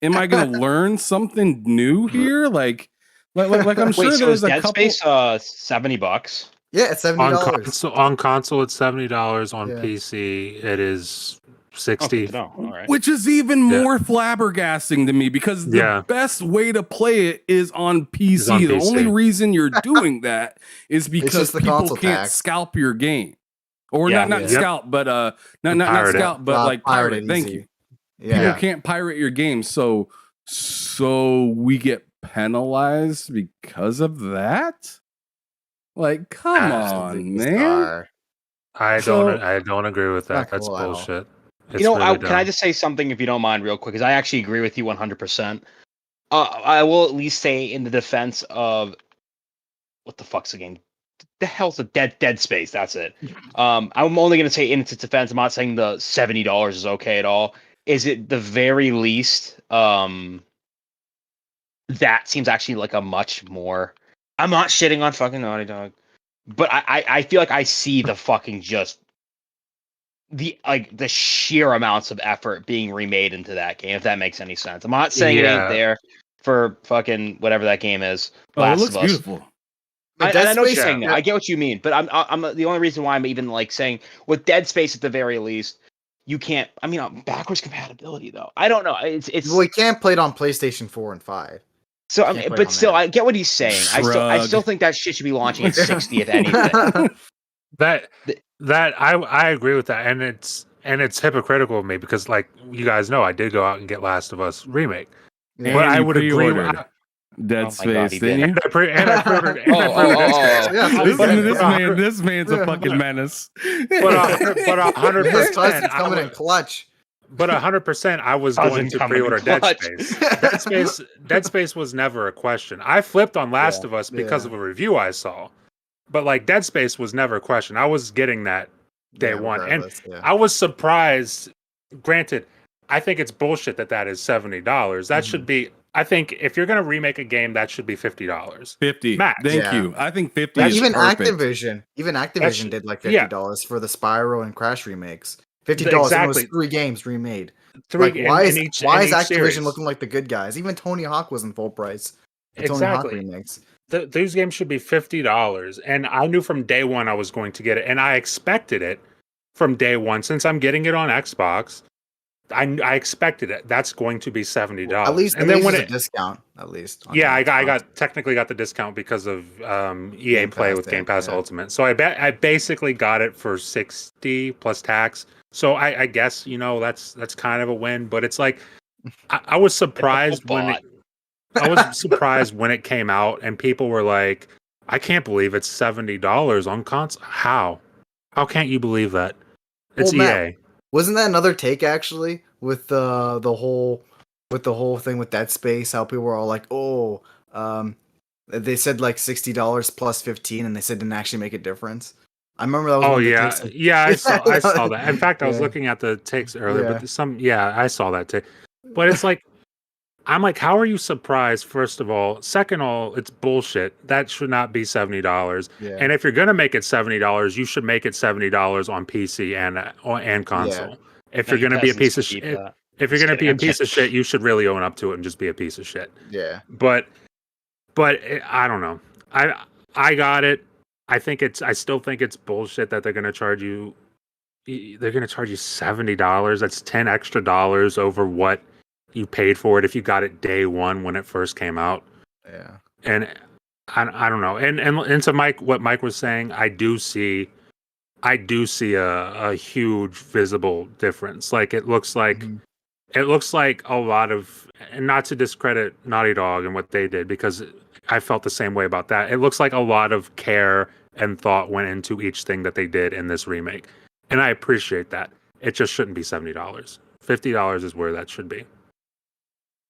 am I gonna learn something new here? Like I'm sure Wait, so there's is a Dead couple. Space $70? Yeah, it's $70. On console, it's $70. On Yeah. PC, it is Oh, good 60. to know. All right. Which is even Yeah. more flabbergasting to me because the Yeah. best way to play it is on PC. Is on The only PC. reason you're doing that is because just the people console can't tax. scalp your game. Or Yeah. not Yeah. scalp, but not Pirate it. scalp, but like pirate. it Thank easy. you. Yeah. People Yeah. can't pirate your game, so we get penalized because of that. Like, come That's on, man. Bizarre. I So- don't agree with Not that. That's cool at all. bullshit. It's You know, really can I dumb. just say something if you don't mind, real quick? Because I actually agree with you 100%. I will at least say in the defense of what the fuck's the game? The hell's a Dead Space? That's it. I'm only gonna say in its defense. I'm not saying the $70 is okay at all. Is it the very least? That seems actually like a much more. I'm not shitting on fucking Naughty Dog, but I feel like I see the fucking just the sheer amounts of effort being remade into that game, if that makes any sense. I'm not saying it ain't there for fucking whatever that game is. Oh, it Last looks of Us. beautiful. But And I know what you're Space, saying. I get what you mean, but I'm the only reason why I'm even like saying with Dead Space at the very least, you can't. I mean, backwards compatibility though. I don't know. It's well, we can't play it on PlayStation 4 and 5. so. Can't play it But on still, there. I get what he's saying. I still Shrug. think that shit should be launching at 60, if anything. That I agree with that, and it's hypocritical of me because, like you guys know, I did go out and get Last of Us remake, Yeah. but And I you would agree. pre-ordered Dead Oh my God, Space, he didn't did. you? And I pre-ordered Dead Space. Yeah, This man's a fucking menace. But 100%, His cousin's coming in clutch. But 100%, I was Cousin going to coming in pre-order Dead clutch. Space. Dead Space was never a question. I flipped on Last of Us because yeah. of a review I saw, but like Dead Space was never a question. I was getting that day one, and I was surprised. Granted, I think it's bullshit that is $70. That should be. I think if you're gonna remake a game, that should be $50. 50. Max. Thank you. I think 50 is even perfect. Activision did like $50 for the Spyro and Crash remakes. $50 and it was 3 games remade. Why is Activision series. looking like the good guys? Even Tony Hawk was in full price. The Tony Hawk remakes. These games should be $50, and I knew from day one I was going to get it, and I expected it from day one. Since I'm getting it on Xbox, I expected it. That's going to be $70. At least, and then when it's a discount, at least. Yeah, I got technically got the discount because of EA Game Play Pass, with Game Pass yeah. Ultimate. So I basically got it for $60 plus tax. So I guess that's kind of a win. But it's like I was surprised I was surprised when it came out and people were like, "I can't believe it's $70 on console." How can't you believe that? It's EA. Matt, wasn't that another take actually with the whole thing with Dead Space? How people were all like, "Oh, they said like $60 plus 15, and they said didn't actually make a difference." I remember that was. Oh yeah, I saw that. In fact, I was Yeah. looking at the takes earlier, Yeah. but I saw that take. But it's like, I'm like, how are you surprised? First of all, second of all, it's bullshit. That should not be $70. Yeah. And if you're gonna make it $70, you should make it $70 on PC and console. If you're gonna be a piece of shit, if you're gonna be a piece of shit, you should really own up to it and just be a piece of shit. Yeah. But I don't know. I got it. I still think it's bullshit that they're gonna charge you. They're gonna charge you $70. That's $10 extra over what you paid for it if you got it day one when it first came out. Yeah. And I don't know. And to Mike, what Mike was saying, I do see a huge visible difference. Like it looks like a lot of, and not to discredit Naughty Dog and what they did, because I felt the same way about that. It looks like a lot of care and thought went into each thing that they did in this remake. And I appreciate that. It just shouldn't be $70. $50 is where that should be.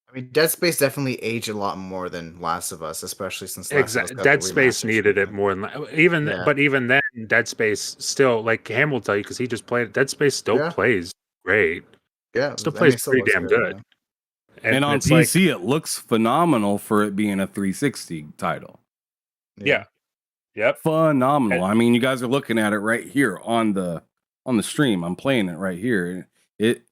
I mean, Dead Space definitely aged a lot more than Last of Us, especially since Exactly. Dead Space needed it more than but even then, Dead Space still, like Ham will tell you because he just played it. Dead Space still plays great. Yeah, still plays pretty damn good. And on PC, it looks phenomenal for it being a 360 title. Yeah. Yep. Phenomenal. I mean, you guys are looking at it right here on the stream. I'm playing it right here. It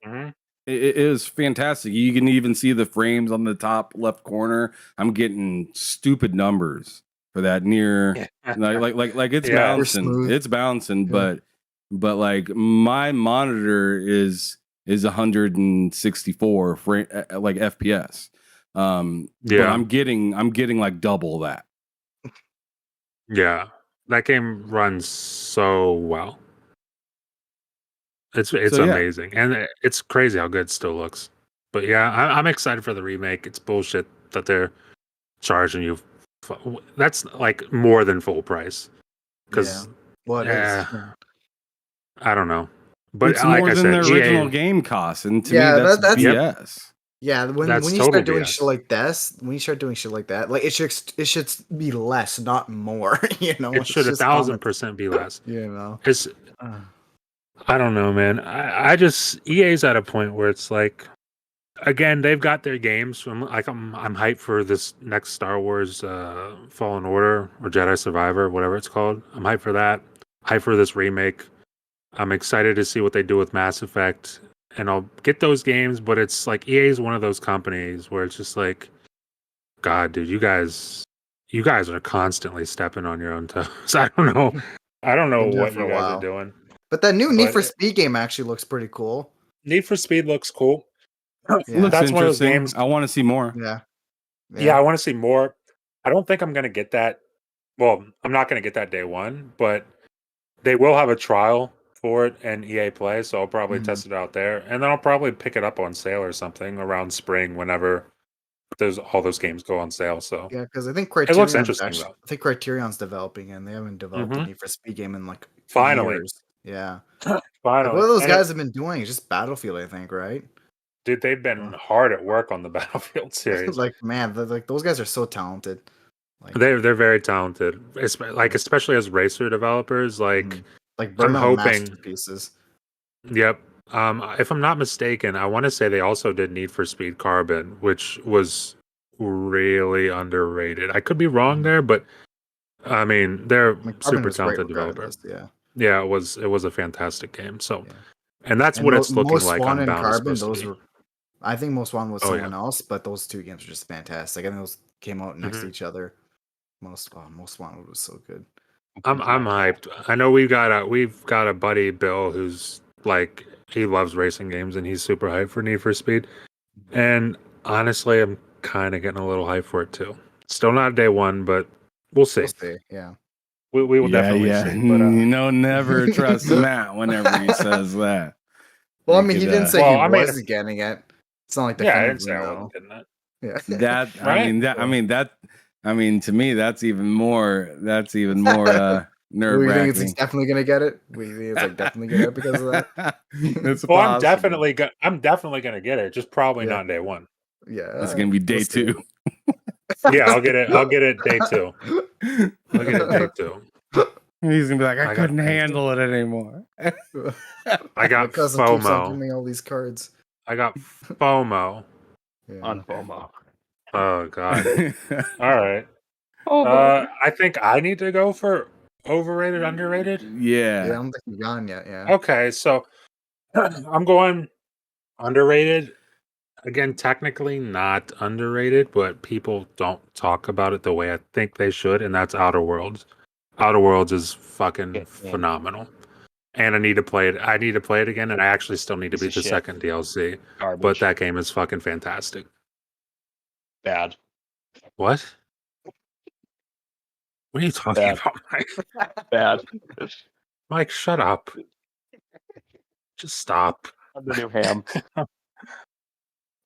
is fantastic. You can even see the frames on the top left corner. I'm getting stupid numbers for that near like it's bouncing. It's bouncing, but like my monitor is 164 like FPS. But I'm getting like double that. Yeah. That game runs so well. It's amazing, and it's crazy how good it still looks. But yeah, I'm excited for the remake. It's bullshit that they're charging you. That's like more than full price. Because I don't know, but it's more than the original game costs, and to me that's BS. Yeah, when you start doing shit like this, like it should be less, not more. It should 1,000% be less. It's. I don't know, man. I just EA's at a point where it's like, again, they've got their games. So I'm hyped for this next Star Wars Fallen Order or Jedi Survivor, whatever it's called. I'm hyped for that. Hyped for this remake. I'm excited to see what they do with Mass Effect, and I'll get those games. But it's like EA is one of those companies where it's just like, God, dude, you guys are constantly stepping on your own toes. I don't know Been doing it what for you a guys are while. doing. But that new Need But for Speed game actually looks pretty cool. Need for Speed looks cool. Yeah. Looks That's one of those interesting. games. I want to see more. Yeah. Yeah, I want to see more. I don't think I'm going to get that. Well, I'm not going to get that day one, but they will have a trial for it in EA Play, so I'll probably Mhm. test it out there, and then I'll probably pick it up on sale or something around spring whenever all those games go on sale. So Yeah, because I think it looks Criterion's interesting actually, though. I think Criterion's developing it, and they haven't developed a Hmm. Need for Speed game in like Finally, years. Yeah. Like what finally, are those and guys have been doing? It's just Battlefield, I think, right? dude, they've been hard at work on the Battlefield series. Like man, like those guys are so talented. Like They're very talented, especially as racer developers. mhm. Like I'm Burnout hoping. masterpieces. Yep. If I'm not mistaken, I want to say they also did Need for Speed Carbon, which was really underrated. I could be wrong Mhm. there, but I mean, they're I mean, Carbon super was great talented developer. regardless. Yeah, Yeah, it was a fantastic game. So, yeah. and that's And what it's looking Most like Wanted and Unbound is Carbon, supposed to those be. were. I think Most Wanted was Oh yeah. someone else, but those two games were just fantastic. I think those came out next to Hmm. each other. Most Wanted was so good. I'm hyped. I know we've got a buddy Bill who's like he loves racing games and he's super hyped for Need for Speed. And honestly, I'm kind of getting a little hyped for it too. Still not day one, but we'll see. We'll see. Yeah. We will Yeah, definitely yeah. see. But Never trust Matt whenever he says that. Well, I You mean, he could, didn't say well, he I mean, wasn't getting it. It's not like yeah, I didn't say definitively I no. wasn't getting that. Yeah. that Right? I mean to me that's even more nerve We think it's wracking. definitely gonna get it. We think it's like definitely gonna get it because of that. It's Well, possible. I'm definitely gonna get it. Just probably Yeah. not day one. Yeah. It's gonna be day we'll see. 2. Yeah, I'll get it. I'll get it day two. I'll get it day two. He's gonna be like, I I got couldn't handle it anymore. I My got cousin keeps on giving FOMO. me all these cards. I got FOMO. Yeah. On FOMO. Oh God. All right. Oh, I think I need to go for overrated, underrated. Yeah, I yeah. don't think we've gone yet. Yeah. Okay, so I'm going underrated. Again, technically not underrated, but people don't talk about it the way I think they should, and that's Outer Worlds. Outer Worlds is fucking Good game. phenomenal. And I need to play it. I need to play it again, and I actually still need to Piece beat of the shit. second DLC. Garbage. But that game is fucking fantastic. Bad. What? What are you talking Bad. about, Mike? Bad. Mike, shut up. Just stop. I'm the new ham.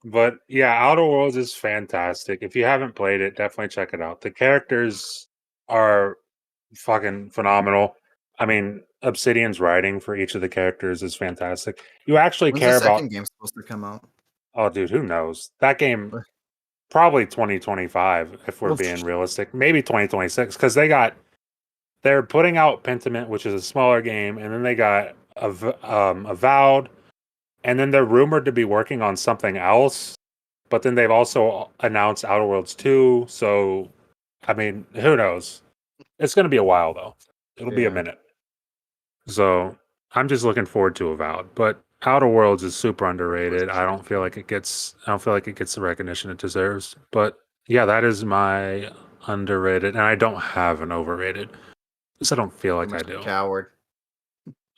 But yeah, Outer Worlds is fantastic. If you haven't played it, definitely check it out. The characters are fucking phenomenal. I mean, Obsidian's writing for each of the characters is fantastic. You actually When's the care about. second game supposed to come out? Oh, dude, who knows? That game probably 2025 if we're Well, being realistic. Maybe 2026 because they're putting out Pentiment, which is a smaller game, and then they got Avowed, and then they're rumored to be working on something else. But then they've also announced Outer Worlds 2. So, I mean, who knows? It's going to be a while, though. It'll be a Yeah. minute. So, I'm just looking forward to Avowed. But Outer Worlds is super underrated. I don't feel like it gets the recognition it deserves. But yeah, that is my underrated. And I don't have an overrated. Because I don't feel like I do. Coward.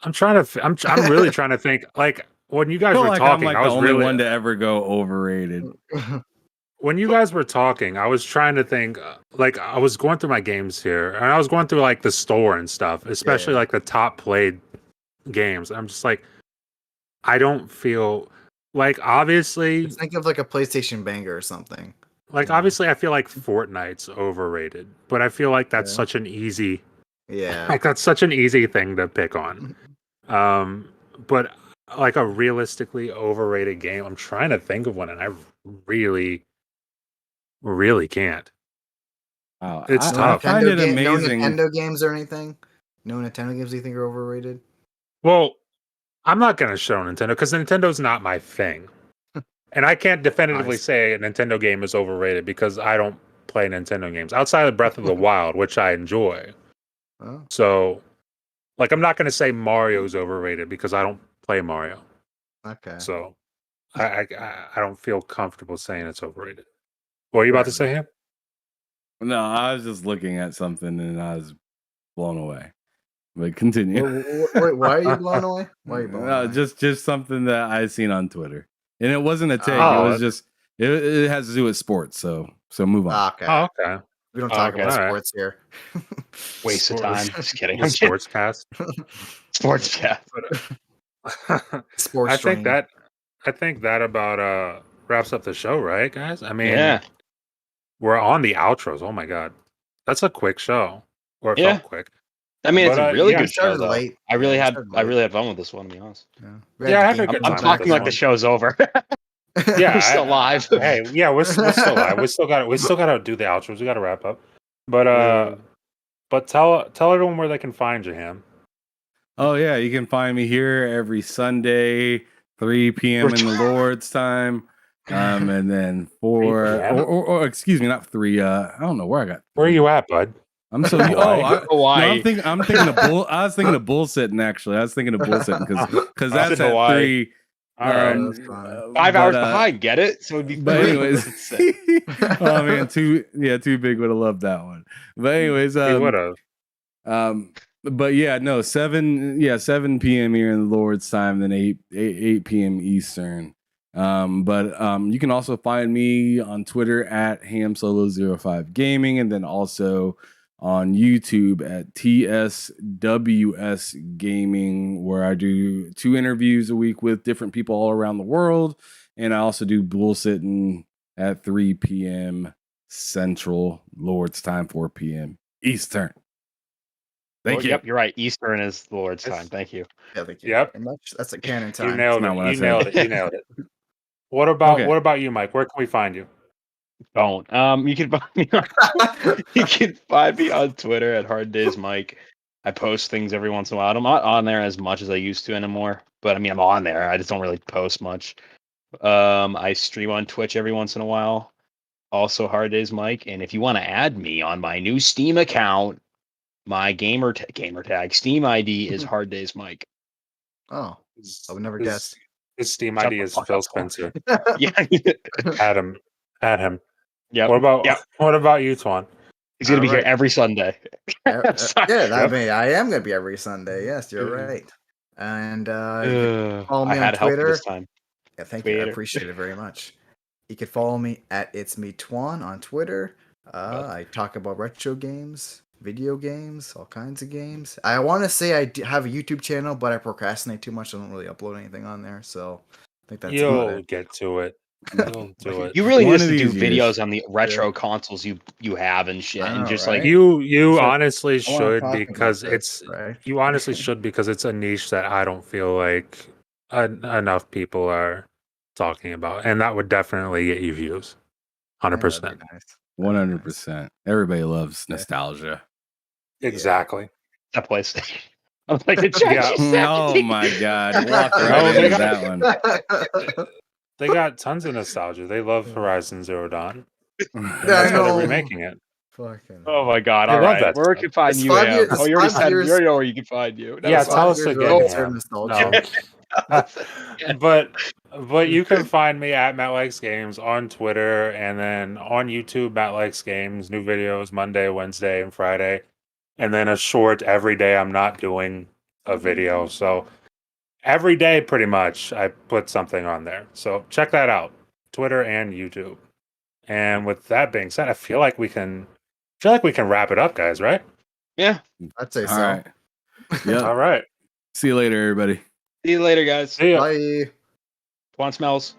I'm trying to. I'm really trying to think. Like when you I guys feel were like I'm talking, like I the was only really. one to ever go overrated. When you guys were talking, I was trying to think. Like I was going through my games here, and I was going through like the store and stuff, especially yeah. like the top played games. I'm just like, I don't feel like obviously. Just think of like a PlayStation banger or something. Like Yeah. obviously, I feel like Fortnite's overrated, but I feel like that's Yeah. such an easy. Yeah. Like that's such an easy thing to pick on. But like a realistically overrated game, I'm trying to think of one, and I really, really can't. Wow. It's I tough. find it No amazing. Nintendo games or anything. No Nintendo games you think are overrated? Well, I'm not going to show Nintendo because Nintendo's not my thing, and I can't definitively Nice. say a Nintendo game is overrated because I don't play Nintendo games outside of Breath of the Wild, which I enjoy. Oh. So, Like, I'm not going to say Mario's overrated because I don't play Mario. Okay. So I don't feel comfortable saying it's overrated. What are you about to say, him? No, I was just looking at something and I was blown away. But continue. Wait, why are you blown away? Why are you blown away? Just something that I seen on Twitter, and it wasn't a take. It Oh. was just it has to do with sports. So move on. Okay. Oh, okay. We don't talk okay. about All right. sports here. Waste of time. Just kidding. The I'm kidding. sports cast. Sports cast. Sports I think stream. that about wraps up the show, right, guys? I mean, Yeah. we're on the outros. Oh my god, that's a quick show, or it Yeah. felt quick. I mean, it's But, a really yeah, good we show, started though. late. I really Yeah, we had started I late. really had fun with this one, to be honest. We Yeah, had I the had a game good I'm time back with talking this like one. the show's over. Yeah, We're still live. Hey, yeah, we're still live. We still got to do the outros. We got to wrap up. But tell everyone where they can find you, Ham. Oh yeah, you can find me here every Sunday, 3 p.m. in the Lord's time, and then 4 p.m.? or excuse me, not 3. I don't know where I got. Where are 3. you at, bud? I'm so Hawaii. Hawaii. No, I'm thinking of bull. I was thinking of bull sitting actually. I was thinking of bull sitting because that's in at Hawaii. 3. All right. That's fine. 5 hours behind, get it? So it'd be But 3. anyways, oh man, too big would have loved that one. But anyways, He would have. but yeah, no, 7 p.m. here in the Lord's time, then 8 p.m. Eastern. But you can also find me on Twitter at HamSolo05 Gaming, and then also on YouTube at TSWS Gaming, where I do 2 interviews a week with different people all around the world. And I also do bullsitting at 3 p.m. Central, Lord's time, 4 p.m. Eastern. Thank you. Yep, you're right. Eastern is the Lord's time. Thank you. Yeah, thank you. Yep. And that's a canon You time. nailed not it. what I You said. nailed it. You nailed it. What about Okay. what about you, Mike? Where can we find you? Don't. You can find me on you can find me on Twitter at Hard Days Mike. I post things every once in a while. I'm not on there as much as I used to anymore, but I mean I'm on there. I just don't really post much. I stream on Twitch every once in a while. Also Hard Days Mike. And if you want to add me on my new Steam account, my gamer tag Steam ID is Hard Days Mike. Oh, I would never guess. His Steam Shut ID the is fuck Phil up, Twan. Spencer. Yeah. Add him. Yep. What about you, Twan? He's gonna be here Alright. every Sunday. Yeah, Sorry. I mean, I am gonna be every Sunday. Yes, you're right. And you can follow me I on had help Twitter. this time. Yeah, thank you. I Twitter. appreciate it very much. You can follow me at It's Me Twan on Twitter. I talk about retro games, video games, all kinds of games. I want to say I have a YouTube channel, but I procrastinate too much. I don't really upload anything on there, so I think that's about You'll it. get to it. You'll do it. You really One need of to do these years. videos on the retro consoles you have and shit, I and know, just right? like You So, honestly I wanna should talk about because this, it's right. you honestly should because it's a niche that I don't feel like enough people are talking about, and that would definitely get you views. Yeah, 100%. that'd be nice. 100%. Everybody loves nostalgia. Exactly. that PlayStation. I'm like the chat. Yeah. She said, Oh my God. Walk No, right they into got- that one. They got tons of nostalgia. They love Horizon Zero Dawn. And I that's why know. they're remaking it. Fucking. Oh my god! I All love right, that where stuff. can find It's you? 5 Ham? years- Oh, it's you already 5 said you years- already know where you can find you. That Yeah, was tell five us years again, old, Ham. certain nostalgia. No. but you can find me at Matt Likes Games on Twitter and then on YouTube, Matt Likes Games, new videos Monday, Wednesday, and Friday. And then a short every day I'm not doing a video. So every day pretty much I put something on there. So check that out. Twitter and YouTube. And with that being said, I feel like we can wrap it up, guys, right? Yeah. I'd say All so. right. Yep. All right. See you later, everybody. See you later, guys. See ya. Bye. Twan smells.